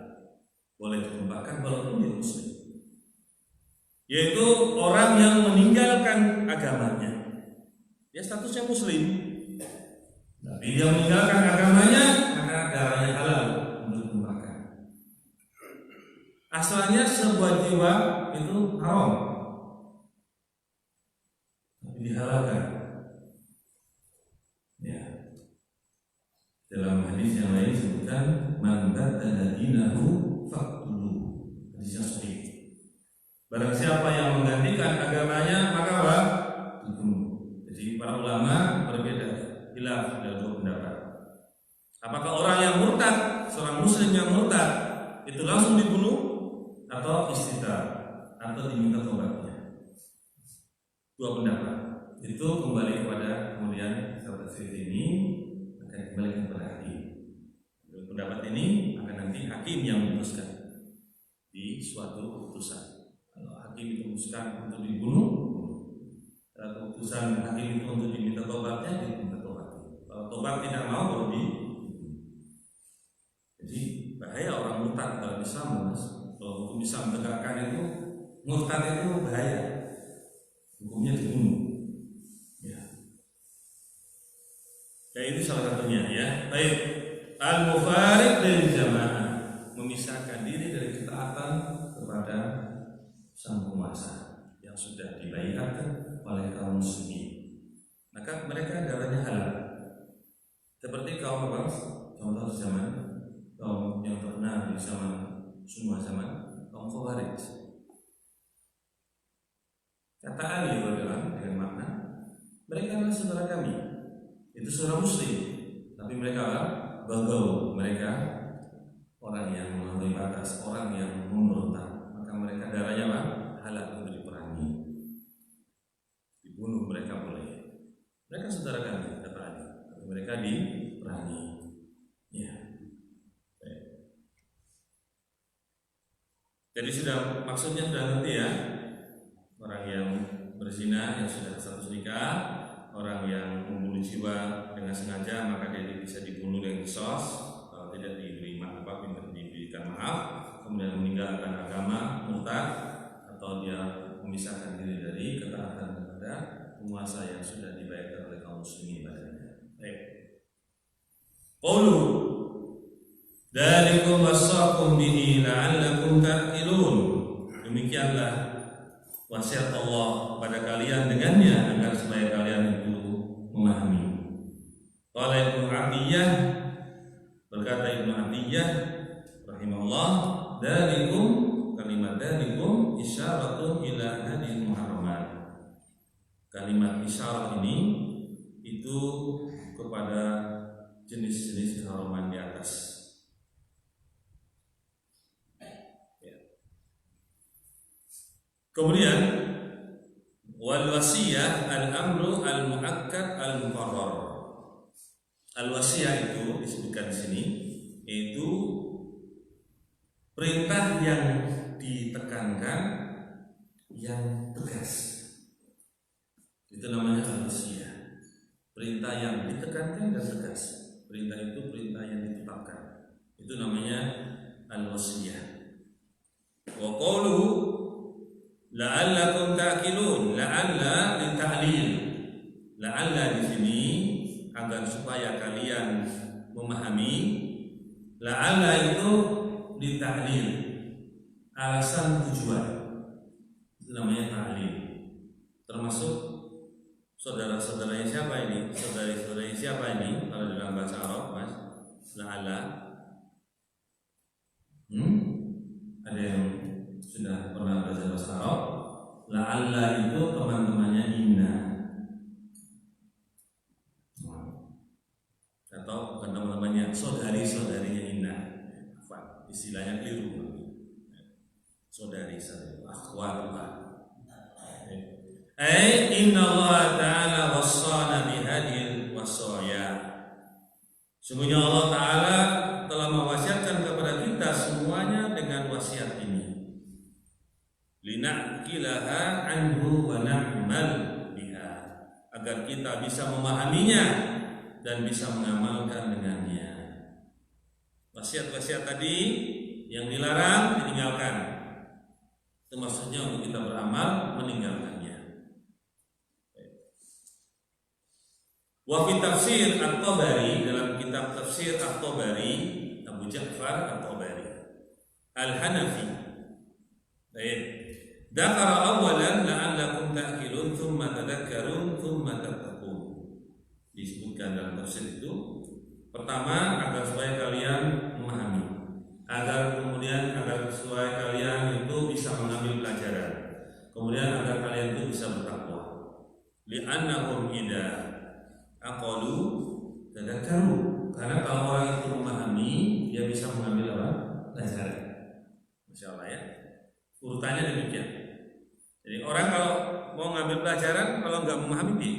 Boleh ditumpahkan walaupun dia muslim. Yaitu orang yang meninggalkan agamanya. Dia statusnya muslim. Tapi dia meninggalkan agamanya, maka darahnya halal. Asalnya sebuah jiwa itu haram, tapi dihalalkan. Ya. Dalam hadis yang lain disebutkan man baddala dinahu faqtuluhu. Hadis yang sahih. Barang siapa yang menggantikan agamanya maka apa? Dibunuh. Jadi para ulama berbeda, khilaf dalam dua pendapat. Apakah orang yang murtad, seorang muslim yang murtad itu langsung dibunuh atau istighfar atau diminta tobatnya? Dua pendapat. Itu kembali kepada kemudian sahabat ini akan kembali kepada hakim. Pendapat ini akan nanti hakim yang memutuskan di suatu keputusan. Kalau hakim itu memutuskan untuk dibunuh, kalau keputusan hakim itu untuk diminta tobatnya, diminta tobat. Kalau tobat tidak mau, baru dibunuh. Jadi bahaya orang murtad dalam Islam, Mas. Kalau hukum bisa menegakkan itu, murtad itu bahaya, hukumnya dibunuh. Ya, itu salah satunya ya. Baik, al-mufariq lil jamaah, memisahkan diri dari ketaatan kepada sang penguasa yang sudah dibaiatkan oleh kaum muslimin. maka mereka darahnya halal. Seperti kaum apa? Contoh zaman kaum yang pernah di zaman semua zaman kaum Khawarij. Kata Ali adalah dengan makna mereka adalah saudara kami, itu saudara Muslim, tapi mereka bagau, mereka orang yang melampaui batas, orang yang memberontak, maka mereka darahnya halal untuk diperangi, dibunuh mereka boleh. Mereka saudara kami, kata Ali, tapi mereka diperangi. Ya. Jadi maksudnya sudah ngerti ya. Orang yang berzina yang sudah status nikah, orang yang membunuh jiwa dengan sengaja, maka dia bisa dibunuh dengan kisos kalau tidak diberikan maaf, kemudian meninggalkan agama, murtad, atau dia memisahkan diri dari ketaatan kepada penguasa yang sudah dibayarkan oleh kaum muslimin padanya. Baik. Qulu dzalikum wasaqum bihi la'allakum ta'qilun. Demikianlah wasiat Allah pada kalian dengannya agar supaya kalian itu memahami. Qala Ibnu Atiyah, berkata Ibnu Atiyah rahimahullah, dzalikum, kalimat dzalikum isyaratun ila hadil muharramat. Kalimat isyarat ini itu kepada jenis-jenis keharaman di atas. Kemudian wal wasiyah al-amru al-muakkad al-muqarrar. Al-wasiyah itu disebutkan di sini yaitu perintah yang ditekankan, yang tegas. Itu namanya al-wasiyah. Perintah yang ditekankan dan tegas. Perintah itu perintah yang ditetapkan. Itu namanya al-wasiyah. Wa qawluhu la'allakum ta'qilun, la'alla lita'lil. La'alla di sini agar supaya kalian memahami. La'alla itu lita'lil, alasan tujuan. Itu namanya ta'lil. Termasuk saudara-saudaranya siapa ini? Saudari-saudaranya siapa ini? Kalau dalam bahasa Arab, Mas, la'alla. Ada yang sudah pernah belajar bahasa Arab? La'alla itu teman-temannya inna, atau bukan teman-temannya, saudari-saudarinya inna. Istilahnya keliru. Saudari-saudari, akhwatuha. Inna Allah Ta'ala wassana bihadil wasaya. Sungguhnya Allah Ta'ala telah mewasiatkan kepada kita semuanya dengan wasiat ini. Lina'kilaha anhu wa na'mal biha, agar kita bisa memahaminya dan bisa mengamalkan dengannya. Wasiat-wasiat tadi yang dilarang ditinggalkan. Itu maksudnya untuk kita beramal meninggalkannya. Wa fi tafsir At-Tabari, dalam kitab tafsir At-Tabari, Abu Ja'far At-Tabari Al-Hanafi. Baik. Dzakara awalan la'allakum ta'qilun tsumma tadhakkarun tsumma tattaqun. Disebutkan dalam tafsir itu, pertama agar supaya kalian memahami, agar supaya kalian itu bisa mengambil pelajaran, kemudian agar kalian itu bisa bertakwa. Li'annahum idza aqalu tadhakkaru, karena kalau orang itu memahami, dia bisa mengambil pelajaran. Masyaallah ya. Urutannya demikian. Jadi orang kalau mau ngambil pelajaran, kalau nggak memahami dia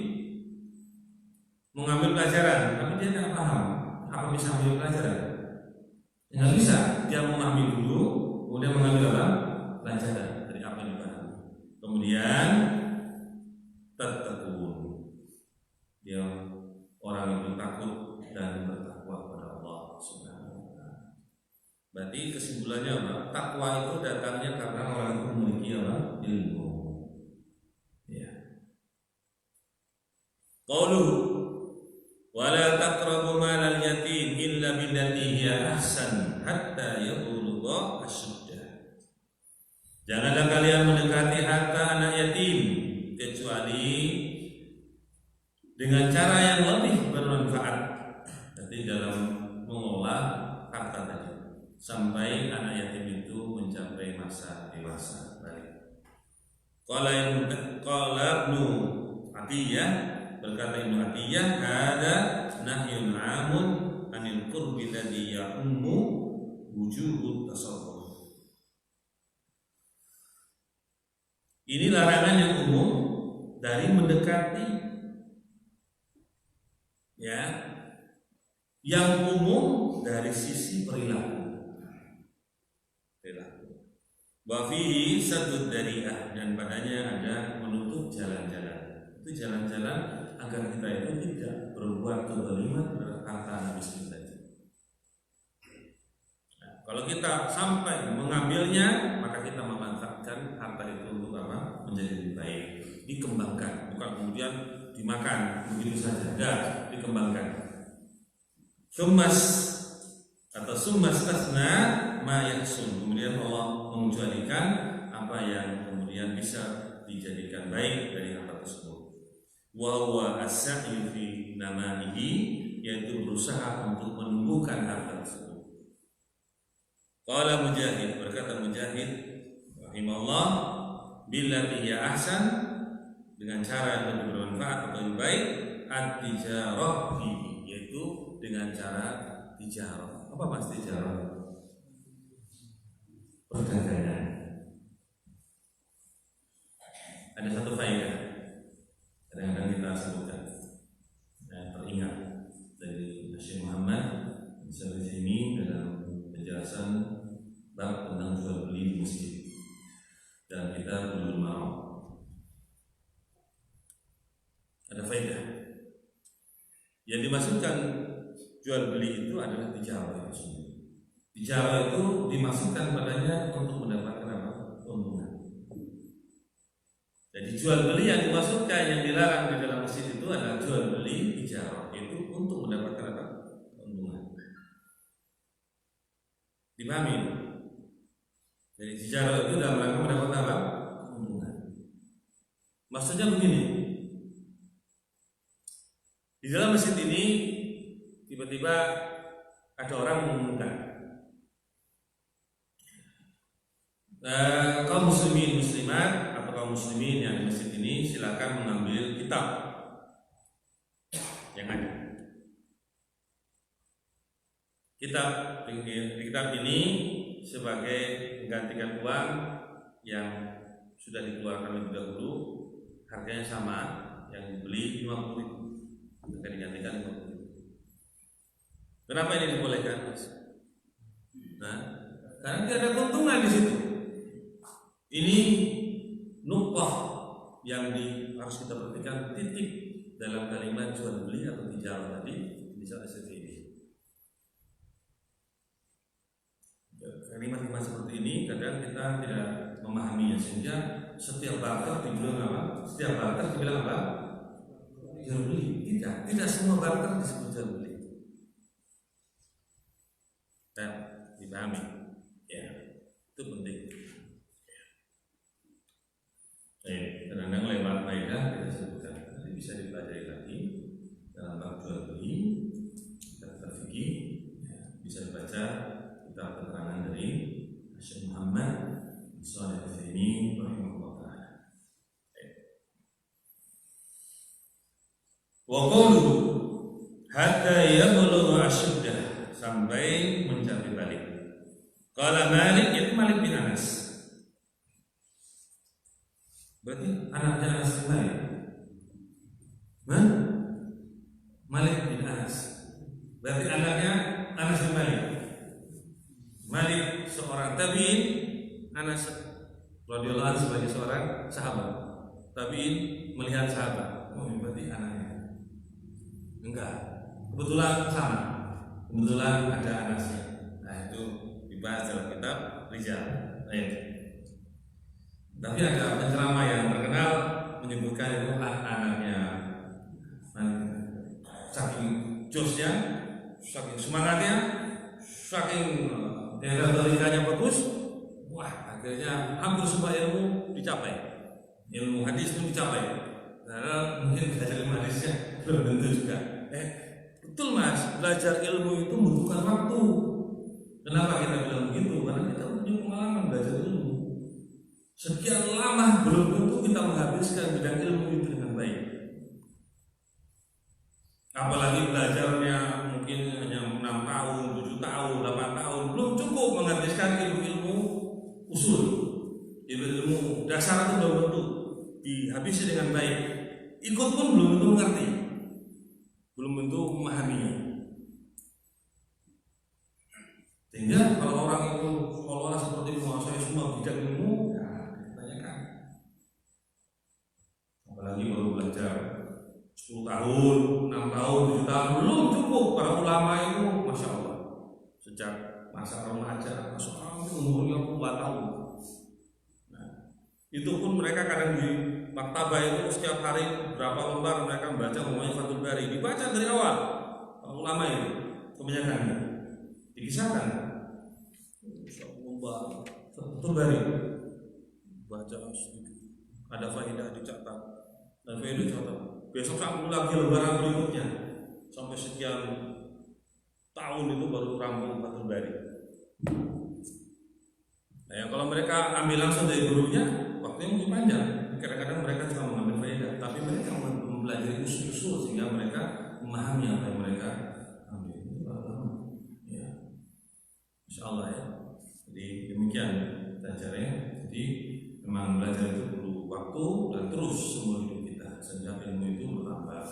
mau ngambil pelajaran, tapi dia tidak paham, apa bisa mengambil pelajaran? Nggak bisa. Dia memahami dulu, kemudian mengambil pelajaran dari apa yang dipahami. Kemudian tattaqun, dia orang yang takut dan bertakwa kepada Allah Subhanahu wa Ta'ala. Berarti kesimpulannya apa? Takwa itu datangnya karena orang itu memiliki ilmu. Ya. Qauluhu wala taqrabu malal yatim illa billati hiya ahsan hatta yablugha asyuddah. Janganlah kalian mendekati harta anak yatim kecuali jadi dalam mengolah harta tadi sampai anak yatim itu mencapai masa dewasa. Baik. Qala Ibnu Atiyah, berkata Ibnu Atiyah, hada nahyun 'amun 'anil qurbi alladhi ya'ummu wujubut tasawwuf. Ini larangan yang umum dari mendekati, ya, yang umum dari sisi perilaku. Wa fihi saddud dari'ah, dan padanya ada menutup jalan-jalan. Itu jalan-jalan agar kita itu tidak berbuat kezaliman terhadap harta anak miskin tadi. Nah, kalau kita sampai mengambilnya, maka kita memanfaatkan harta itu untuk apa? Menjadi lebih baik, dikembangkan, bukan kemudian dimakan begitu saja. Tidak, dikembangkan. Summas tasna ma yahsun. Kemudian Allah mengecualikan apa yang kemudian bisa dijadikan baik dari harta tersebut. Wa huwa as-sa'yu fi namanihi, yaitu berusaha untuk menumbuhkan harta tersebut. Qala Mujahid, berkata Mujahid rahimahullah, billati hiya ahsan, dengan cara yang lebih bermanfaat atau lebih baik, at-tijarah fihi, yaitu dengan cara tijarah. Apa mas tijarah? Perdagangan. Ada satu faedah kadang-kadang kita sebutkan, teringat dari Syekh Muhammad ini dalam penjelasan bab tentang jual beli di masjid, dan kita belum mau. Ada faedah yang dimaksudkan jual beli itu adalah tijarah itu sendiri. Tijarah itu dimaksudkan padanya untuk mendapatkan apa? Keuntungan. Jadi jual beli yang dimaksudkan, yang dilarang di dalam masjid itu adalah jual beli tijarah, itu untuk mendapatkan apa? Keuntungan. Dipahami? Jadi tijarah itu dalam rangka mendapatkan apa? Keuntungan. Maksudnya begini, di dalam masjid ini tiba-tiba ada orang mengumumkan, kaum muslimin muslimat atau kaum muslimin yang di masjid ini silakan mengambil kitab yang ada. Kitab ini sebagai menggantikan uang yang sudah dikeluarkan lebih dahulu, harganya sama, yang dibeli 50.000, akan digantikan 50.000. Kenapa ini dibolehkan? Nah, karena tidak ada keuntungan di situ. Ini nuqah yang harus kita perhatikan, titik dalam kalimat jual beli atau tijarah tadi seperti ini. Kalimat-kalimat seperti ini kadang kita tidak memahaminya, sehingga setiap barter dibilang apa? Setiap barter dibilang apa? Jual beli. Tidak semua barter disebut jual beli. Dan dipahami, ya, itu penting. Kadang-kadang lewat faedah kita sebutkan, nanti bisa dipelajari lagi dalam bab jual beli, kitab fikih, ya, bisa dibaca kitab keterangan dari Syekh Muhammad Shalih Al-Utsaimin rahimahullah taala. Wa qawluhu hatta yablugha asyuddah, sampai mencapai balik. Qala Malik, itu Malik bin Anas. Berarti anaknya Anas bin Malik. Malik bin Anas. Berarti anaknya Anas bin Malik. Malik seorang tabi'in, Anas radhiyallahu anhu sebagai seorang sahabat. Tabi'in melihat sahabat, oh ini berarti anaknya. Enggak, kebetulan sama. Kebetulan ada Anasnya. Nah, itu dibahas dalam kitab Rijal. Tapi ada penceramah yang terkenal menyebutkan itu anaknya. Saking josnya, saking semangatnya, saking retorikanya bagus, wah, akhirnya hampir semua ilmu dicapai. Ilmu hadis pun dicapai. Karena mungkin belajar ilmu hadisnya belum tentu juga. Betul Mas, belajar ilmu itu membutuhkan waktu. Kenapa kita bilang begitu? Karena kita punya pengalaman belajar ilmu. Sekian lama belum tentu kita menghabiskan bidang ilmu itu dengan baik. Apalagi belajarnya mungkin hanya 6 tahun, 7 tahun, 8 tahun, belum cukup menghabiskan ilmu-ilmu usul. Ilmu dasar itu belum tentu dihabisi dengan baik. Ikut pun belum tentu mengerti, belum tentu memahaminya. Sehingga kalau orang itu seolah-olah seperti menguasai semua bidang ilmu, ya ditanyakan. Apalagi baru belajar 10 tahun, 6 tahun, 7 tahun, belum cukup. Para ulama itu Masya Allah, sejak masa remaja, seorang itu umurnya puluhan tahun. Nah, itu pun mereka kadang di maktabah itu setiap hari berapa lembar mereka membaca umumnya Fathul Bari, dibaca dari awal. Para ulama itu kebanyakan dikisahkan lembar Fathul Bari, baca sedikit, ada faedah dicatat, dan faedah dicatat. Besok sambung lagi lembaran berikutnya sampai sekian tahun itu baru rampung Fathul Bari. Nah, ya, kalau mereka ambil langsung dari gurunya, waktunya mungkin panjang. Kadang-kadang mereka cuma mengambil faedah, tapi mereka mempelajari usul-usul sehingga mereka memahami apa yang mereka ambil. Ya, Insya Allah ya. Jadi demikian belajarnya. Jadi memang belajar itu perlu waktu dan terus seumur hidup kita sehingga ilmu itu bertambah.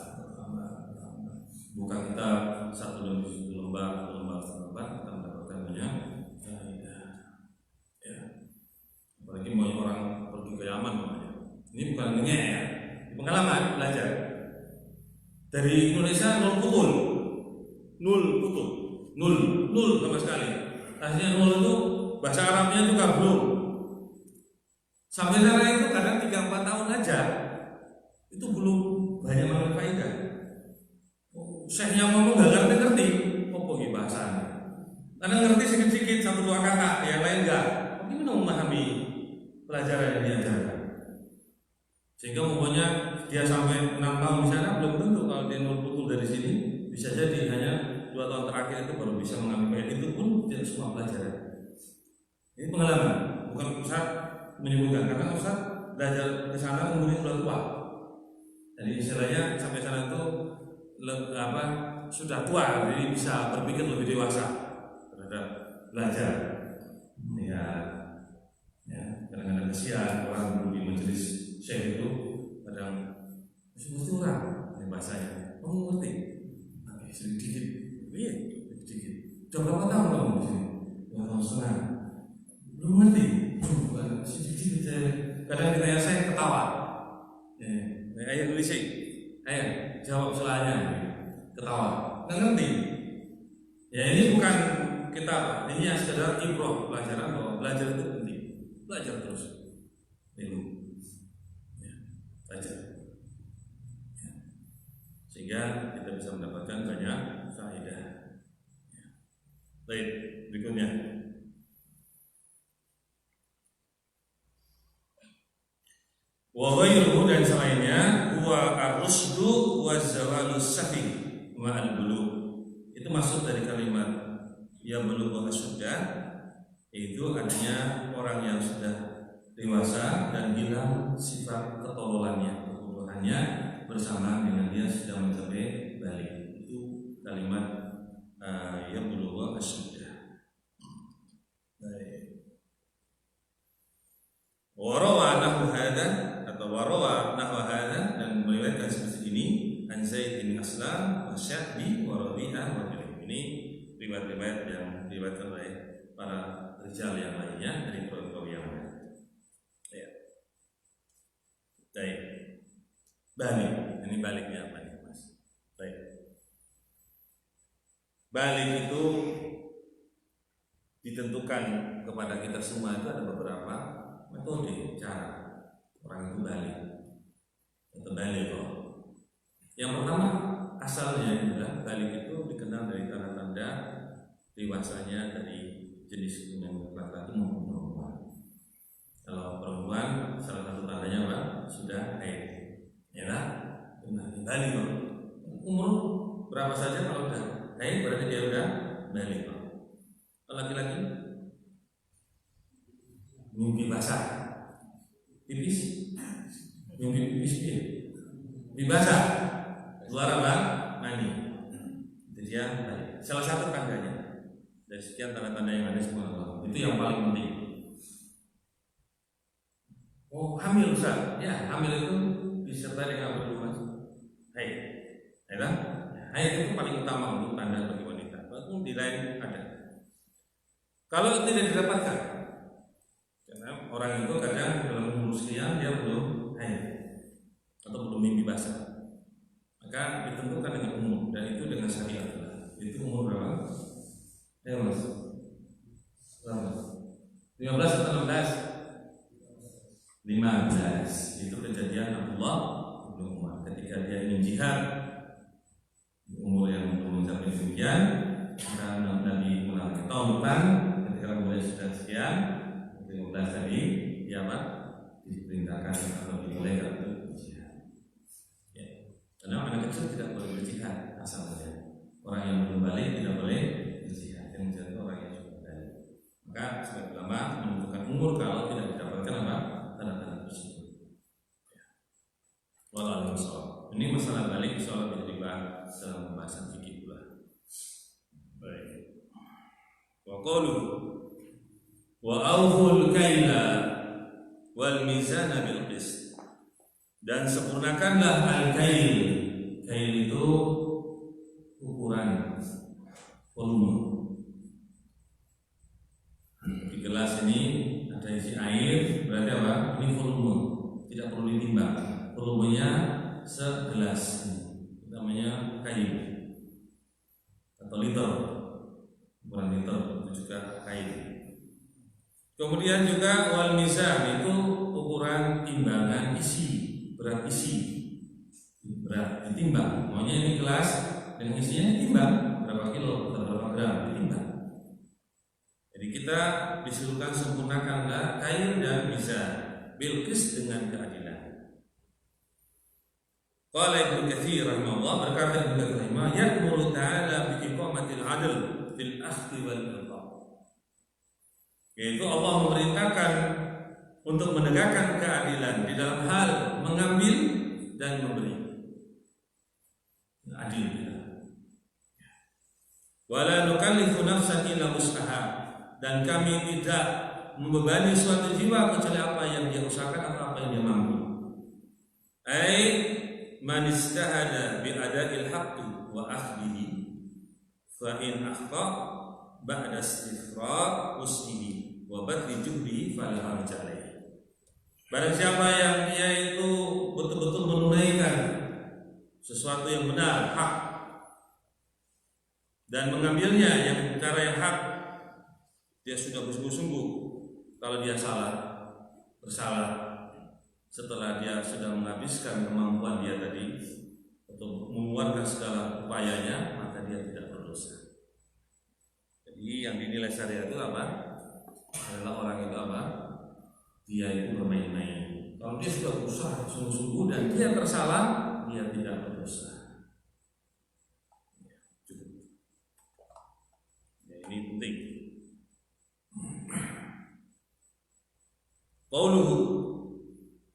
Bukan kita satu lembar kita mendapatkan banyak faedah. Ya. Apalagi mau orang pergi ke Yaman namanya. Ini bukan ngeyel ya, pengalaman belajar. Dari Indonesia 0 putul, 0 sama sekali. Artinya 0 itu bahasa Arabnya juga belum. Sampai sana itu kadang 3-4 tahun aja, itu belum banyak mengambil faedah. Syekhnya ngomong gak ngerti, apa bahasanya. Kadang ngerti sedikit-sedikit 1-2 kata, yang lain enggak. Bagaimana memahami pelajaran yang diajarkan? Sehingga umumnya dia sampai 6 tahun di sana belum tentu kalau dia 0 putul dari sini, bisa jadi hanya 2 tahun terakhir itu baru bisa mengambil faedah. Itu pun tidak semua pelajaran. Ini pengalaman, bukan Ustaz menyebutkan, karena Ustaz belajar ke sana umurnya sudah tua. Jadi istilahnya sampai sana itu sudah tua, jadi bisa berpikir lebih dewasa terhadap belajar. Ya, kadang-kadang kesian orang dulu di majelis syekh itu kadang seperti orang ini bahasanya, kamu ngerti? Sedikit, iya sedikit. Coba berapa tahun kamu di sini? 2 tahun setengah. Belum ngerti? Bukan sedikit saya. Kadang ditanya saya ketawa. Ayah nulis sih, ayah jawab selanya, ketawa. Nggak ngerti. Ya ini bukan kita, ini sekedar ibrah, pelajaran bahwa belajar itu penting. Belajar terus. Ilmu. Ya, belajar. Ya. Sehingga kita bisa mendapatkan banyak faedah. Ya. Baik, berikutnya. Wa ghairuhu dan selainnya huwa ar-rusdu wa zawalus safi ma'al bulugh. Itu maksud dari kalimat ya bulugh as-sudah, itu artinya orang yang sudah dewasa dan hilang sifat ketololannya, kebodohannya bersama dengan dia sudah mencapai balik. Itu kalimat ya bulugh as-sudah. Baik. Warawa nahu hadza atau warawa nahwa hadza, dan meriwayatkan seperti ini an Zaid bin Aslam wa Sya'bi wa Rabi'ah wa Ghairuhum. Ini riwayat-riwayat yang diriwayatkan oleh para rijal yang lainnya dari perawi yang lain. Ya. Baik. Balik. Ini baliknya apa nih, Mas? Baik. Balik itu ditentukan kepada kita semua, itu ada beberapa metode cara orang itu balik atau balik. Yang pertama, asalnya adalah balik itu dikenal dari tanda-tanda dewasanya dari jenis kelamin laki-laki maupun perempuan. Kalau perempuan salah satu tandanya apa? Sudah haid. Ya lah, balik umur berapa saja. Kalau udah haid berarti dia udah balik. Kalau laki-laki mimpi basah, pipis, mimpi pipis dia, mimpi basah, keluar apa? Mani. Itu dia balik. Salah satu tandanya dari sekian tanda-tanda yang ada semua. Itu yang paling penting. Oh, hamil Ustaz. Ya, hamil itu disertai dengan berdua haid. Ya kan? Haid itu paling utama untuk tanda bagi wanita. Walaupun di lain ada. Kalau tidak didapatkan, karena orang itu kadang dalam umur sekian dia belum haid atau belum mimpi basah, maka ditentukan dengan umur, dan itu dengan syariat. Itu umur berapa? Ya mas, 15 atau 16? 15. Itu kejadian Abdullah bin Umar ketika dia ingin jihad, umur yang belum mencapai demikian, karena Nabi melarang. Tahun depan ketika umurnya sudah sekian, 15 tadi, dia diperintahkan atau dibolehkan untuk berjihad. Ya. Karena anak kecil tidak boleh berjihad asalnya. Orang yang belum balik tidak boleh berjihad. Yang menjadi orang yang sudah balik. Maka sebagai ulama menentukan umur kalau tidak didapatkan tanda-tanda tersebut. Wallahu a'lam. Ini masalah balik soal bisa dibahas dalam pembahasan fikih pula. Baik. Wa qalu wa awful kaila wal mizana bil qist. Dan sempurnakanlah al-kail. Kail itu ukuran volume. Di gelas ini ada isi air, berarti apa? Ini volume, tidak perlu ditimbang. Volumenya segelas, namanya kail atau liter, ukuran liter itu juga kail. Kemudian juga wal mizan itu ukuran timbangan isi, berat isi, berat ditimbang. Maunya ini gelas dan isinya ditimbang berapa kilo atau berapa gram ditimbang. Jadi kita disuruhkan sempurnakanlah kail dan mizan bil qist dengan keadilan. Qala Ibnu Katsir rahimahullah, berkata Ibnu Katsir rahimahullah, ya'muru ta'ala bi iqamatil 'adl fil akhdhi wal inqa'. Yaitu Allah memerintahkan untuk menegakkan keadilan di dalam hal mengambil dan memberi. Adil kita. Wala nukallifu nafsan illa wus'aha, dan kami tidak membebani suatu jiwa kecuali apa yang dia usahakan atau apa yang dia mampu. Ai man istahada bi ada'il haqqi wa akhdihi fa in akhta ba'da istifraq usbihi wa badli juhdi fala haraj alaihi. Barang siapa yang dia itu betul-betul menunaikan sesuatu yang benar, hak, dan mengambilnya yang cara yang hak, dia sudah bersungguh-sungguh. Kalau dia bersalah setelah dia sudah menghabiskan kemampuan dia tadi untuk mengeluarkan segala upayanya, maka dia tidak berdosa. Jadi yang dinilai syariat itu apa? Adalah orang itu apa? Dia itu bermain-main. Kalau dia sudah berusaha sungguh-sungguh dan dia tersalah, dia tidak berdosa. Ya, ini penting. Qauluhu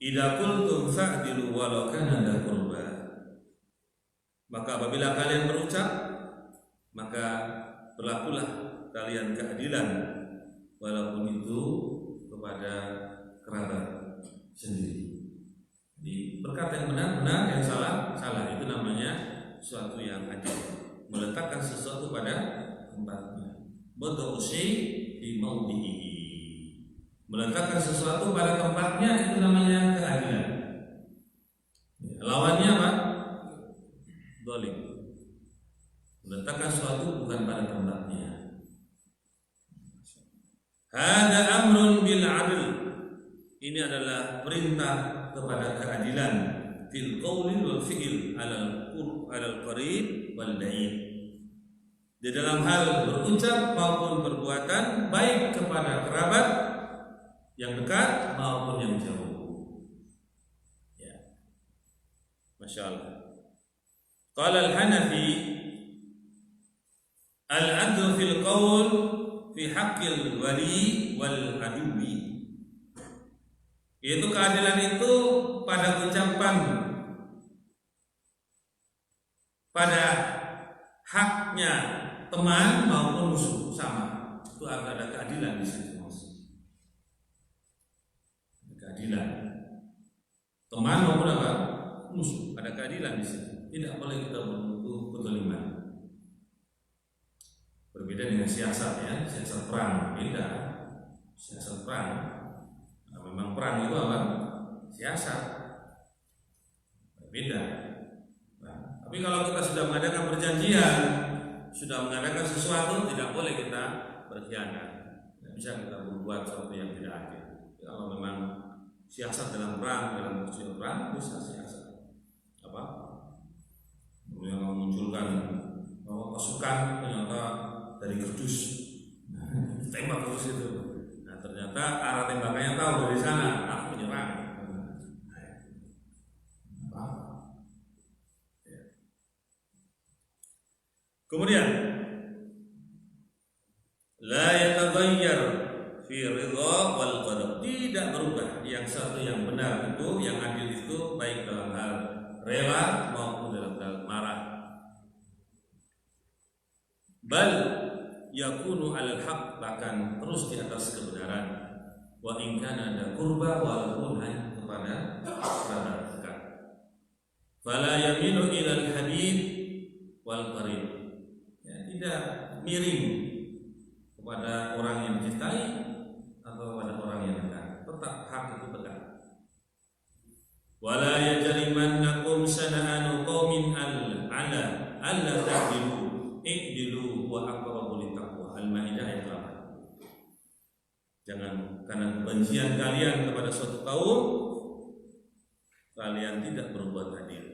idza qultum fa'dilu walau kana dha qurba. Maka apabila kalian berucap, maka berlakulah kalian keadilan walaupun itu kepada kerabat sendiri. Jadi berkata yang benar, yang salah. Itu namanya suatu yang adil. Meletakkan sesuatu pada tempatnya. Bada'u syai' fi mawdi'ihi. Meletakkan sesuatu pada tempatnya, itu namanya keadilan. Lawannya apa? Zalim. Meletakkan sesuatu bukan pada tempatnya. Hada amrun bil 'adl. Ini adalah perintah kepada keadilan fil qawli wal fi'il alal qarib wal ba'id. Di dalam hal berucap maupun perbuatan, baik kepada kerabat yang dekat maupun yang jauh. Ya. Masya Allah. Qala al-Hanafi Al-adlu fil qaul fi haqqil wali wal aduwi. Yaitu keadilan itu pada ucapan, pada haknya teman maupun musuh, sama. Itu ada keadilan di situ. Keadilan teman maupun apa? Musuh. Ada keadilan di situ. Tidak boleh kita menuduh kezaliman. Berbeda dengan siasat ya, siasat perang beda. Siasat perang, nah, memang perang itu apa? Siasat. Berbeda. Nah, tapi kalau kita sudah mengadakan perjanjian, sudah mengadakan sesuatu, tidak boleh kita berkhianat. Tidak bisa kita berbuat sesuatu yang tidak adil. Kalau memang siasat dalam perang, dalam posisi perang, bisa siasat apa? Yang memunculkan pasukan ternyata dari kerdus, tembak terus itu. Nah ternyata arah tembakannya tahu dari sana, aku menyerang. Kemudian la yataghayyar fi ridha wal qadar, tidak berubah yang satu yang benar itu, yang adil itu, baik dalam hal rela maupun dalam hal marah. Bal yakunu alal haq, bahkan terus di atas kebenaran. Wa in kana ada qurba, walaupun hanya kepada kerabat dekat. Fala yaminu ilal hadid wal qarib, ya, tidak miring kepada orang yang dicintai atau kepada orang yang dekat, tetap hak itu tegak. Wala yajrimannakum sana'anu qaumin ala alla ta'dilu i'dilu wa aqrabu littaqwa. Al-Maidah ayat 8. Jangan karena kebencian kalian kepada suatu kaum, kalian tidak berbuat adil.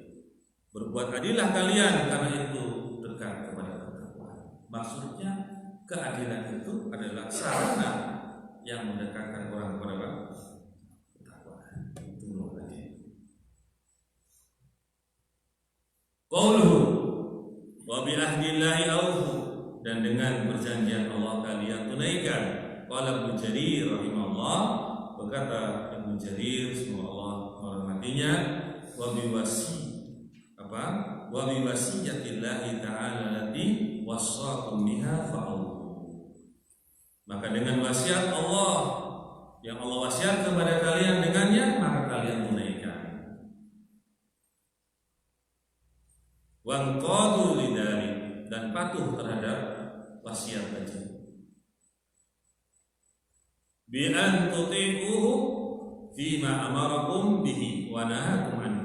Berbuat adillah kalian, karena itu dekat kepada ketakwaan. Maksudnya keadilan itu adalah sarana yang mendekatkan orang kepada ketakwaan. Itu adil. Qauluhu wa bi ahdillahi awfu, dan dengan perjanjian Allah kalian tunaikan. Qala Ibnu Jarir rahimahullah, berkata Ibnu Jarir semoga Allah merahmatinya, wa bi wasiyatillahi ta'ala lati wasaqum biha fa'u, maka dengan wasiat Allah yang Allah wasiat kepada kalian dengannya, maka kalian tunaikan. Wangqadu lidari, dan patuh terhadap wasiat tadi. Bi an tuti'uhu fima amarakum bihi wa nahakum anhu,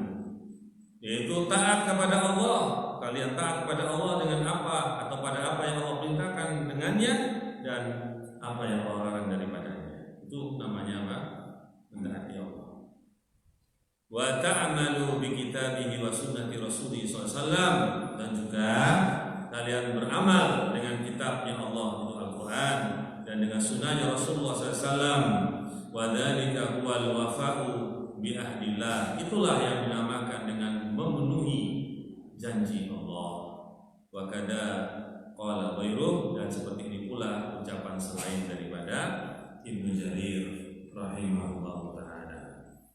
yaitu taat kepada Allah. Kalian taat kepada Allah dengan apa, atau pada apa yang Allah perintahkan dengannya, dan apa yang Allah larang daripadanya. Itu namanya apa? Mentaati Allah. Wa ta'amalu bi kitabihi wa sunnati rasulih sallallahu alaihi wasallam, dan juga kalian beramal dengan kitabnya Allah itu Al-Quran, dan dengan sunnahnya Rasulullah SAW. Wa dzalika huwal wafa'u bi ahdillah, itulah yang dinamakan dengan memenuhi janji Allah. Wa kada qala ghairuh, dan seperti ini pula ucapan selain daripada Ibnu Jarir rahimahullahu taala.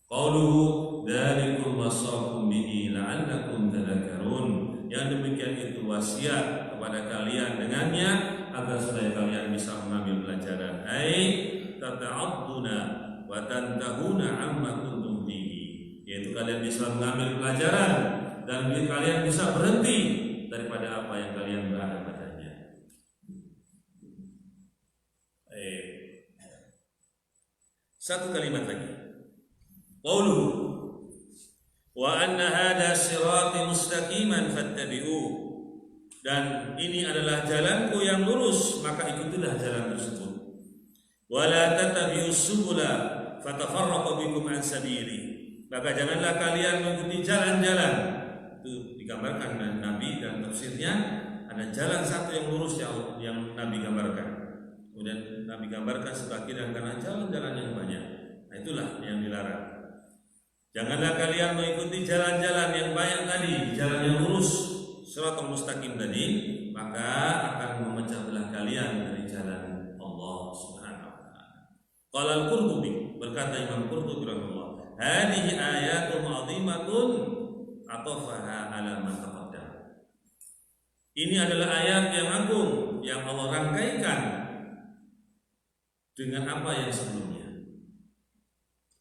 Qauluhu dzalikum wasaqum bihi la'allakum tadhakkarun, yang demikian itu wasiat kepada kalian dengannya agar supaya kalian bisa mengambil pelajaran. Ai tata'adduna wa tantahuna amma kuntum fihi, yaitu kalian bisa mengambil pelajaran dan kalian bisa berhenti daripada apa yang kalian berada padanya. Satu kalimat lagi. Qauluhu wa anna hadha sirati mustaqiman fattabi'u, dan ini adalah jalanku yang lurus, maka ikutilah jalan tersebut. Wala tattabi'us subula fatafarraqu bikum an sabili, maka janganlah kalian mengikuti jalan-jalan. Itu digambarkan dengan Nabi dan tafsirnya, ada jalan satu yang lurus yang Nabi gambarkan. Kemudian Nabi gambarkan sebagian karena jalan-jalan yang banyak. Nah itulah yang dilarang. Janganlah kalian mengikuti jalan-jalan yang banyak tadi, jalan yang lurus, shiratal mustaqim tadi, maka akan memecah belah kalian dari jalan Allah Subhanahu wa taala. Qala al-Qurtubi, berkata Imam Qurtubi rahimahullah, hadhihi ayatun 'azimatun atafaha ala ma taqaddam. Ini adalah ayat yang agung yang Allah rangkaikan dengan apa yang sebelumnya.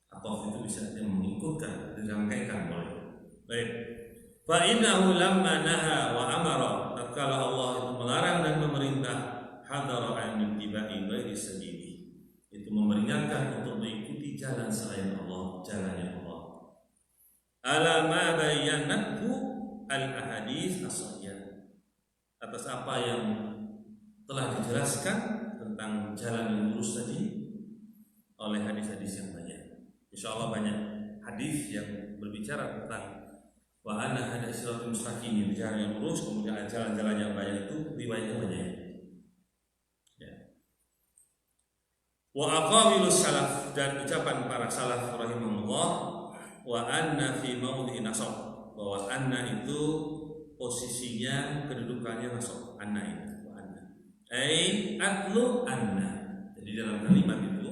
Atau itu bisa mengikutkan, dirangkaikan boleh. Baik. Fa innahu lamma naha wa amara, tatkala Allah itu melarang dan memerintah, hadara an ittiba'i ghairi sabili, itu memperingatkan untuk mengikuti jalan selain Allah, jalannya Allah. Ala ma bayyanathu al-ahadits as-sahihah, atas apa yang telah dijelaskan tentang jalan yang lurus tadi oleh hadis-hadis yang banyak. Insyaallah banyak hadis yang berbicara tentang wa anna hada siratal mustaqim, jalan yang lurus, kemudian jalan-jalan yang banyak itu riwayatnya banyak. Ya. Wa aqawilus salaf, dan ucapan para salaf rahimahullah, wa anna fi maudhi'i nasab, bahwa anna itu posisinya kedudukannya nasab, anna itu wa anna. Ai atlu anna. Jadi dalam kalimat itu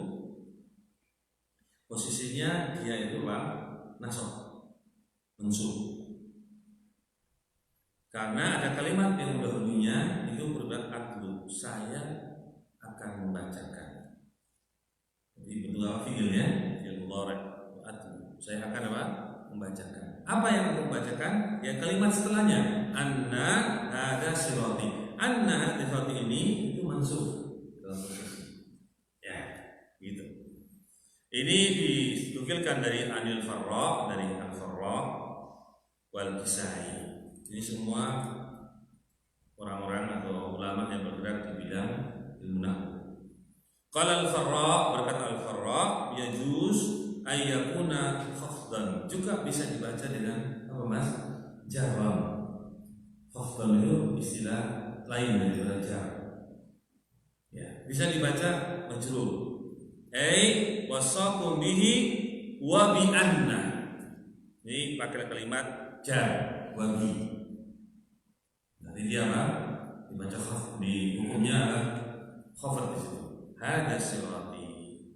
posisinya dia itu nasab, mansub. Karena ada kalimat yang dahulunya itu berupa atlu, saya akan membacakan. Jadi betul fiilnya, fiil mudhari, atlu, saya akan apa? Membacakan. Apa yang aku bacakan? Ya kalimat setelahnya, anna hada sirati. Anna hada sirati ini itu mansub dalam posisi. Ya, gitu. Ini dinukilkan dari Anil Farra, dari Al-Farra wal Kisai. Ini semua orang-orang atau ulama yang bergerak di bidang ilmu nahwu. Qala Al-Farra, berkata Al-Farra, yajuz ayyakuna khafdan, juga bisa dibaca dengan apa Mas? Jarran. Khafdan itu istilah lain dari jar. Ya, bisa dibaca majrur. Ai wasaqu bihi wa bi anna. Ini pakai kalimat jar wa bi. Nanti dia apa? Dibaca khaf, di hukumnya khafat di situ. Hada sirati.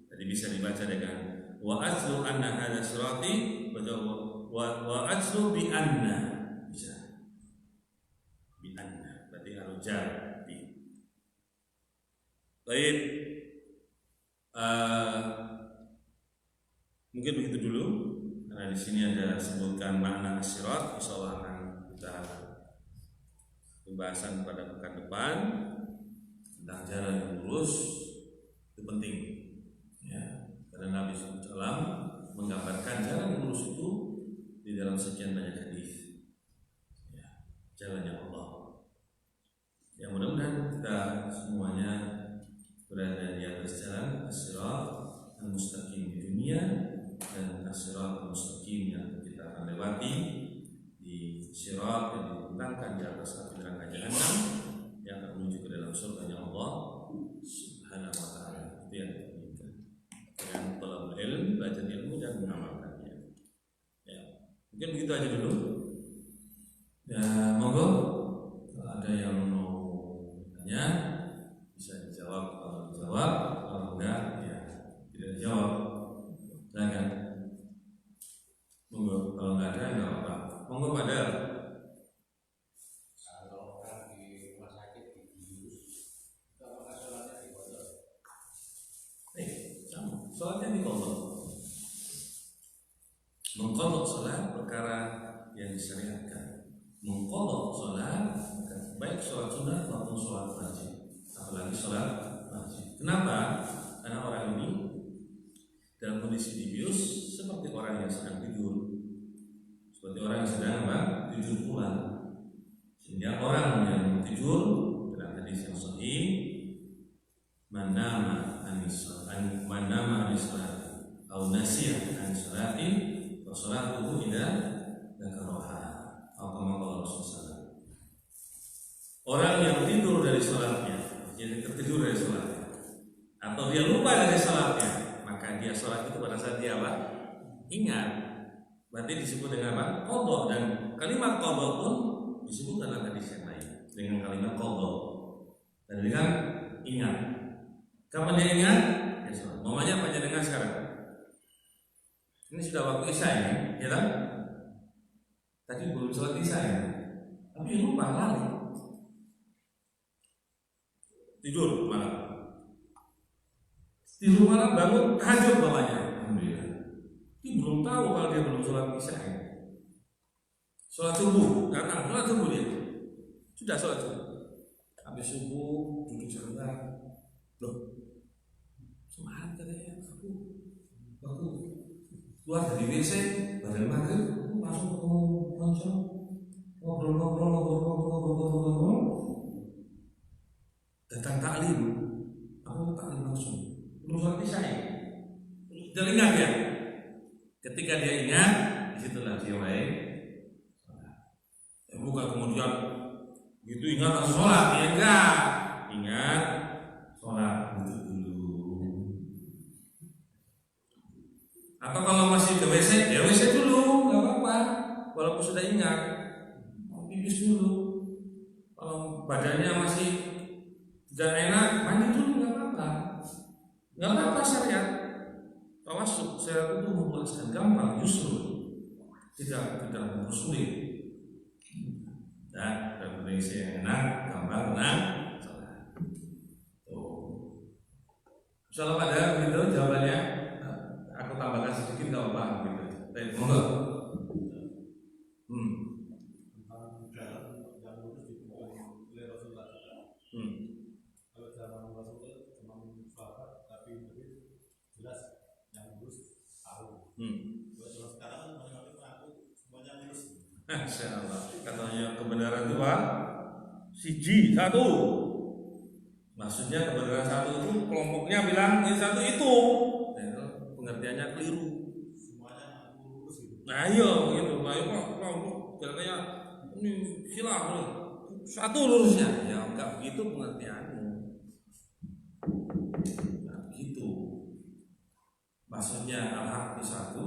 Jadi bisa dibaca dengan wa aslu anna hada sirati, wa aslu bi anna. Bisa. Bi anna. Berarti harus jar bi. Baik. Mungkin begitu dulu. Karena di sini ada sebutkan makna as-sirat, insyaallah akan kita pembahasan pada pekan depan tentang jalan yang lurus. Itu penting ya, karena Nabi SAW menggambarkan jalan yang lurus itu di dalam sekian banyak hadis ya, jalannya Allah. Ya mudah-mudahan kita semuanya berada di atas jalan as-sirat al-mustaqim di dunia dan as-sirat al-mustaqim yang kita akan lewati di sirat yang dibentangkan di atas api neraka jahanam yang akan menuju ke dalam surganya Allah Subhanahu wa taala. Itu yang kita inginkan. Dengan talabul ilm, belajar ilmu dan mengamalkannya. Ya, mungkin begitu aja dulu. Ya, monggo kalau ada yang mau tanya bisa dijawab, kalau dijawab, kalau enggak ya tidak dijawab. Silakan. Monggo, kalau enggak ada enggak apa-apa. Monggo pada sholatnya diqadha. Mengqadha sholat perkara yang disyariatkan. Mengqadha sholat baik sholat sunnah maupun sholat wajib, apalagi sholat wajib. Kenapa? Karena orang ini dalam kondisi dibius seperti orang yang sedang tidur, seperti orang yang sedang apa? Tidur pulang. Sehingga orang yang tidur dalam hadis yang sahih, manama anis-salati atau nasiya anis-salati wa salatuhu ila dzakaraha atau kama qala Rasulullah. Orang yang tidur dari salatnya, jadi tertidur dari salatnya, atau dia lupa dari salatnya, maka dia salat itu pada saat dia apa? Ingat. Berarti disebut dengan apa? Qadha, dan kalimat qadha pun disebut dalam hadis yang lain. dengan kalimat qadha. Dan dengan ingat. Kapan dia ingat? Ya sholat. Mamanya apa dengan sekarang? Ini sudah waktu isya ini, ya kan? Tadi belum sholat isya ya, tapi lupa lari. Tidur malam. Tidur malam bangun tahajud mamanya. Alhamdulillah. Dia belum tahu kalau dia belum sholat isya ya. Sholat subuh, karena sholat subuh dia. Sudah sholat subuh. Habis subuh duduk sebentar. Loh, sholat katanya aku keluar dari WC badan maghrib langsung ketemu konco ngobrol datang taklim, aku taklim langsung belum sholat isya ya. Sudah ingat ya. Ketika dia ingat, disitulah dia baik. Bukan kemudian gitu ingat langsung sholat, ya enggak. Ingat sholat dulu. Atau kalau masih ke WC, ya WC dulu, nggak apa-apa. Walaupun sudah ingat, pipis dulu. Kalau badannya masih tidak enak, mandi dulu, nggak apa-apa. Nggak apa-apa syariat. Tawassul syariat itu memulaskan, gampang, justru tidak mempersulit. Dan kondisi yang enak, gampang, tenang, sholat. Tuh. Insyaallah pada begitu jawabannya. Aku tambahkan sedikit nggak apa-apa gitu. Baik, monggo. Kalau zaman Rasul cuma sahabat tapi jelas yang lurus tahu. Kalau sekarang mengaku semuanya lurus. Insyaallah. Katanya kebenaran itu apa? Siji, satu. Maksudnya kebenaran satu itu kelompoknya bilang ini satu itu. Pengertiannya keliru. Semuanya lurus gitu. Nah iya gitu. Nah iya kelompok katanya ini khilaf satu lurusnya. Ya enggak begitu pengertianmu. Nah begitu. Maksudnya al-haq itu satu,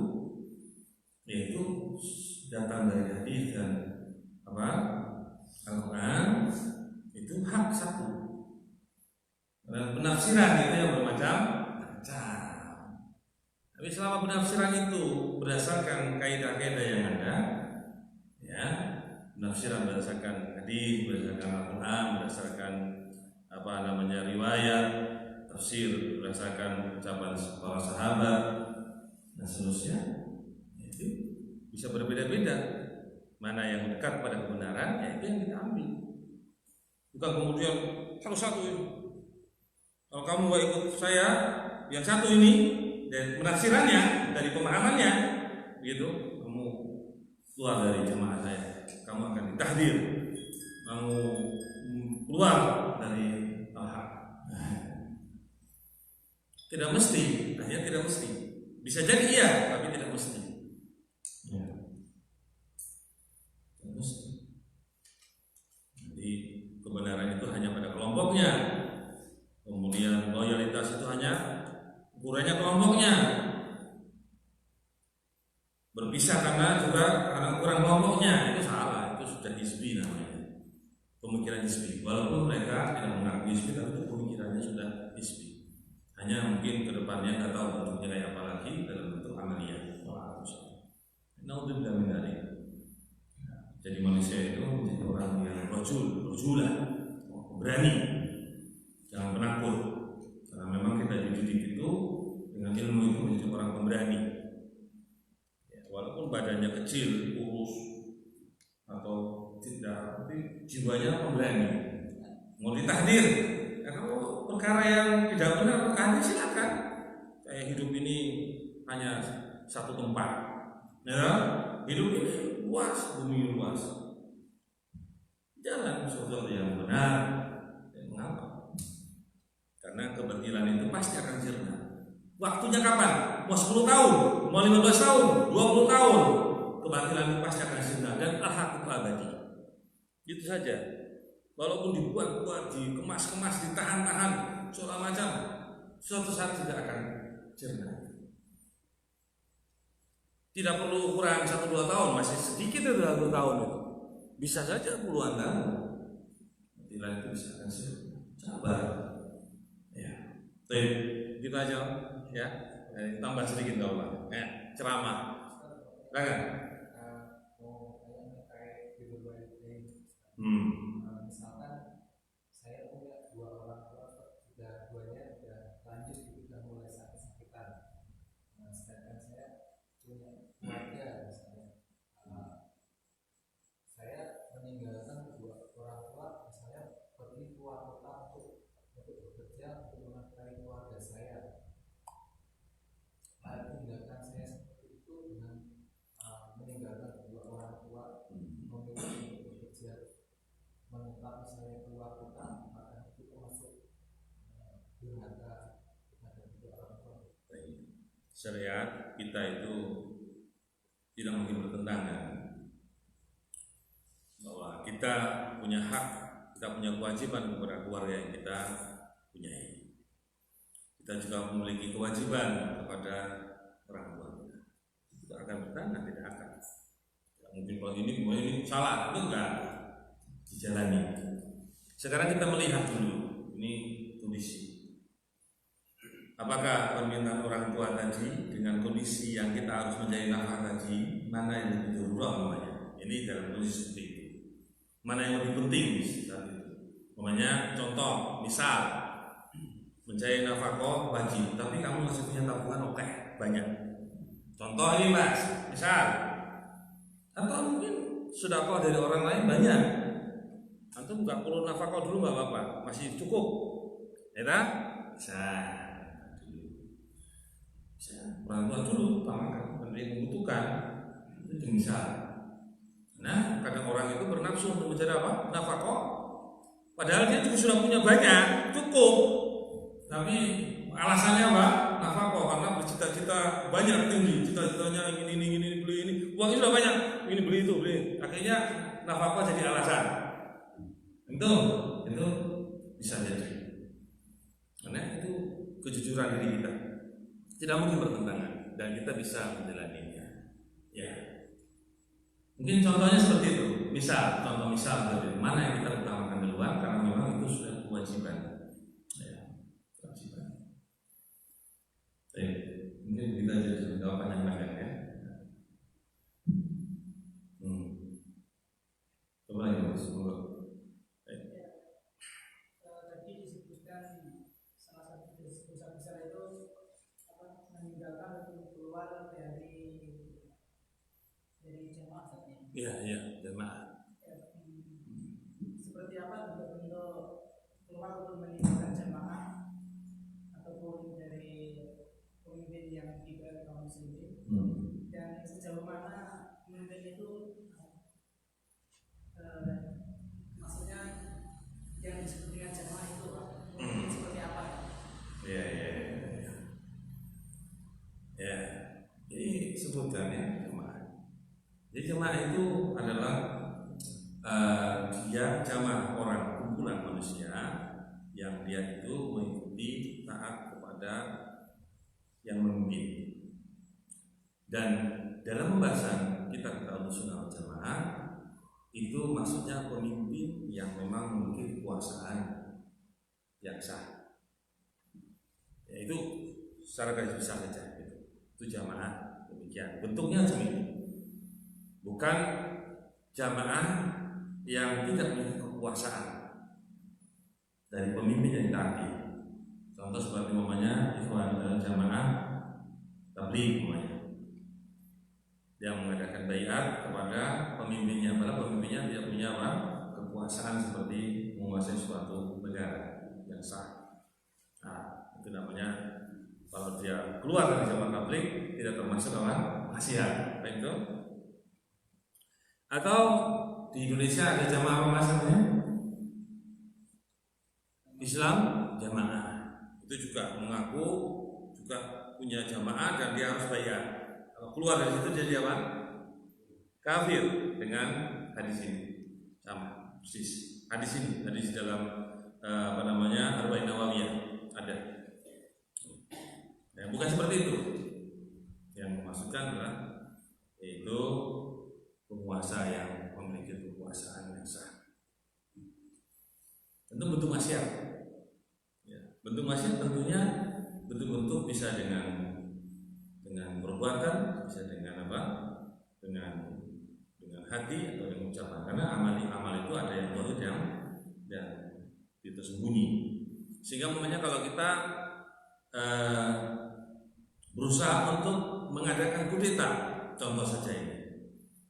yaitu datang dari hadis dan apa? Al-Quran itu hak satu. Dan penafsiran itu yang bermacam-macam. Tapi selama penafsiran itu berdasarkan kaidah-kaidah yang ada, ya, penafsiran berdasarkan hadis, berdasarkan Al-Quran, berdasarkan apa namanya riwayat, tafsir berdasarkan ucapan para sahabat dan seterusnya, itu bisa berbeda-beda. Mana yang dekat pada kebenaran, ya itu yang kita ambil. Bukan kemudian satu-satu ini. Kalau kamu mau ikut saya, yang satu ini dari penafsirannya, dari pemahamannya, gitu, kamu keluar dari jemaah saya, kamu akan ditahdir, kamu keluar dari al-haq. Tidak mesti, hanya tidak mesti. Bisa jadi iya, tapi tidak mesti. Ya. Tidak mesti. Jadi kebenaran itu hanya pada kelompoknya. Kemudian loyalitas itu hanya ukurannya kelompoknya. Berpisah karena ukuran kelompoknya, itu salah, itu sudah hizbi namanya. Pemikiran hizbi. Walaupun mereka tidak mengaku hizbi, tapi itu pemikirannya sudah hizbi. Hanya mungkin kedepannya nggak tahu bentuknya kayak apa lagi dalam bentuk amaliyah. Naudzubillah min dzalik. Jadi manusia itu menjadi orang yang rojulah, berani, jangan penakut. Karena memang kita dididik itu dengan ilmu itu menjadi orang pemberani. Ya, walaupun badannya kecil, kurus atau tidak, tapi jiwanya pemberani. Mau ditahdir, ya, kalau perkara yang tidak benar tahdir silakan. Saya hidup ini hanya satu tempat, ya, hidup ini luas, bumi luas. Jalan sesuatu yang benar, dan mengapa? Karena kebatilan itu pasti akan sirna. Waktunya kapan? Mau 10 tahun, mau 15 tahun, 20 tahun, kebatilan itu pasti akan sirna dan al-haq itu abadi. Itu saja. Walaupun dibuat-buat, dikemas-kemas, ditahan-tahan, segala macam, suatu saat tidak akan sirna. Tidak perlu ukuran 1-2 tahun, masih sedikit itu 1 tahun itu. Bisa saja puluhan tahun. Istilah itu bisa akan sabar. Ya. Baik, kita aja ya. Tambah sedikit kalau ceramah. Silakan. Misalkan saya punya dua orang tua, duanya udah lanjut, udah mulai sakit-sakitan. Sedangkan saya punya keluarga, misalnya saya meninggalkan kedua orang tua, misalnya pergi keluar kota untuk bekerja untuk menafkahi keluarga saya. Tindakan saya seperti itu dengan meninggalkan kedua orang tua, memilih untuk bekerja, menetap misalnya keluar kota, maka itu termasuk durhaka terhadap kedua orang tua. Syariat kita itu tidak mungkin bertentangan, bahwa kita punya hak, kita punya kewajiban kepada keluarga yang kita punyai. Kita juga memiliki kewajiban kepada orang tua kita. Itu akan bertentangan, tidak akan. Tidak mungkin kalau ini salah, itu enggak dijalani. Sekarang kita melihat dulu ini kondisi. Apakah permintaan orang tua tadi dengan kondisi yang kita harus mencari nafkah tadi, mana yang lebih darurat namanya? Ini dalam kondisi seperti itu. Mana yang lebih penting saat itu? Namanya contoh, misal mencari nafkah wajib, tapi kamu masih punya tabungan banyak. Contoh ini mas, misal, atau mungkin sedekah dari orang lain banyak. Antum nggak perlu nafkah dulu nggak apa-apa, masih cukup, ya tak? Orang tua dulu, pamankan, yang membutuhkan, itu misal. Nah, kadang orang itu bernafsu untuk mencari apa? Nafkah. Padahal dia juga sudah punya banyak, cukup. Tapi alasannya apa? Nafkah, karena bercita-cita banyak tinggi, cita-citanya ingin ini beli ini, uangnya sudah banyak, ini beli itu beli. Akhirnya nafkah jadi alasan. Itu bisa jadi. Karena itu kejujuran diri kita tidak mungkin bertentangan dan kita bisa menjalaninya. Ya. Mungkin contohnya seperti itu. Contoh misal dari mana yang kita utamakan duluan, karena memang itu sudah kewajiban. Ya, kewajiban. Mungkin kita jadi jawaban yang banyak ya. Coba lagi mas, tadi disebutkan salah satu dosa besar itu meninggalkan atau keluar dari jamaah tadi. Iya, jamaah. Seperti apa bentuk keluar untuk meninggalkan jamaah ataupun dari pemimpin yang tidak kaum muslimin, dan sejauh mana pemimpin itu maksudnya yang disebut dengan jamaah itu seperti apa? Ya, ini sebutannya jamaah. Jadi jamaah itu adalah dia jamaah orang, kumpulan manusia yang dia itu mengikuti taat kepada yang memimpin. Dan dalam pembahasan kita Ahlussunnah wal Jamaah itu maksudnya pemimpin yang memang memiliki kekuasaan yang sah. Ya, itu secara garis besar saja itu jamaah demikian. Bentuknya seperti bukan jamaah yang tidak memiliki kekuasaan dari pemimpin yang ditaati. Contoh seperti namanya ikhwan dalam jamaah tabligh yang mengadakan baiat kepada pemimpinnya, padahal pemimpinnya tidak punya apa? Kekuasaan seperti menguasai suatu negara yang sah. Nah, itu namanya kalau dia keluar dari jamaah tabligh tidak termasuk apa? Maksiat. Baik itu. Atau di Indonesia ada jamaah apa namanya? Islam jamaah. Itu juga mengaku juga punya jamaah dan dia harus bayar. Kalau keluar dari situ jadi apa? Kafir dengan hadis ini. Sama persis. Hadis ini, hadis dalam Arba'in Nawawiyah ada. Ya, bukan seperti itu. Yang dimaksudkan adalah yaitu penguasa yang memiliki kekuasaan yang sah. itu bentuk maksiat. Ya, bentuk maksiat tentunya bentuk-bentuk bisa dengan perbuatan, bisa dengan apa? Dengan hati atau dengan ucapan. Karena amal itu ada yang zahir dan itu tersembunyi. Sehingga namanya kalau kita berusaha untuk mengadakan kudeta, contoh saja ini.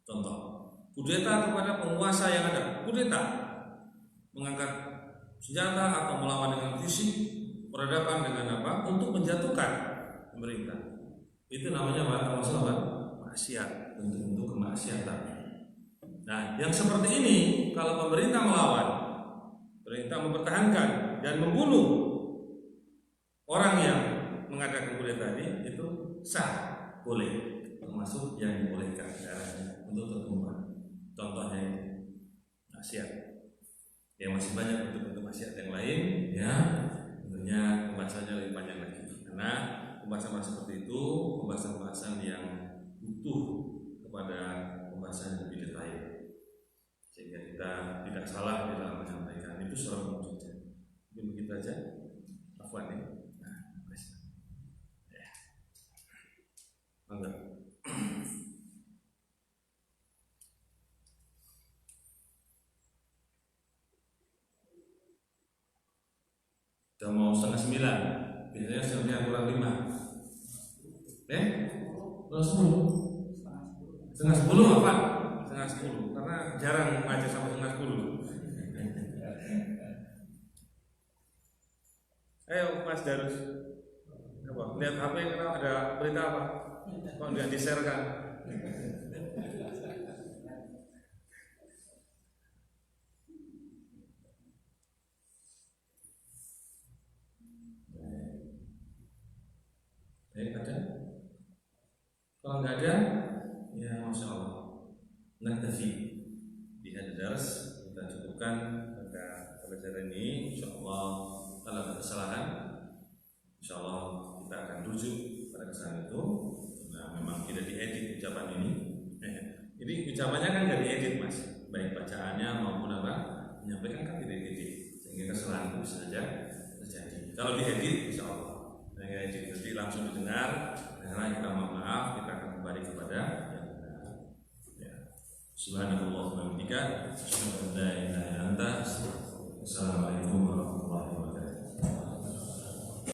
Contoh, kudeta kepada penguasa yang ada, kudeta, mengangkat senjata atau melawan dengan fisik, berhadapan dengan apa? Untuk menjatuhkan pemerintah. Itu namanya apa? Termasuk apa? Maksiat, bentuk-bentuk kemaksiatan. Nah, yang seperti ini kalau pemerintah melawan, pemerintah mempertahankan dan membunuh orang yang mengadakan kudeta tadi, itu sah, boleh, termasuk yang dibolehkan darahnya untuk tertumpah. Contohnya ini maksiat. Ya masih banyak bentuk-bentuk maksiat yang lain, ya tentunya pembahasannya lebih panjang lagi. Karena pembahasan seperti itu pembahasan yang butuh kepada pembahasan yang lebih detail, sehingga kita tidak salah di dalam menyampaikan. Itu soal umum saja. Mungkin begitu aja. Afwan ya. Nah, ya. Enggak. Sudah mau 8:30. Biasanya setengah kurang 5. Kurang 10. Setengah 10 apa? Setengah 10. Karena jarang ngajar sampai setengah 10. Ayo Mas Darus. Apa? Lihat HP kenapa ada berita apa? Kok nggak di-share kan? Ada? Kalau nggak ada, ya masya Allah. Naktafi di hadars kita cukupkan pada pelajaran ini. Insya Allah kalau ada kesalahan, insya Allah kita akan rujuk pada kesalahan itu. Nah, memang tidak diedit ucapan ini. Jadi ucapannya kan nggak diedit mas, baik bacaannya maupun apa menyampaikan kan tidak diedit, sehingga kesalahan itu bisa saja terjadi. Kalau diedit, insya Allah. Jadi langsung didengar, karena kita mohon maaf, kita akan kembali kepada yang benar. Ya. Subhanallah wa bihamdika, asyhadu an la ilaha illa anta, astaghfiruka wa atubu ilaik. Assalamualaikum warahmatullahi wabarakatuh.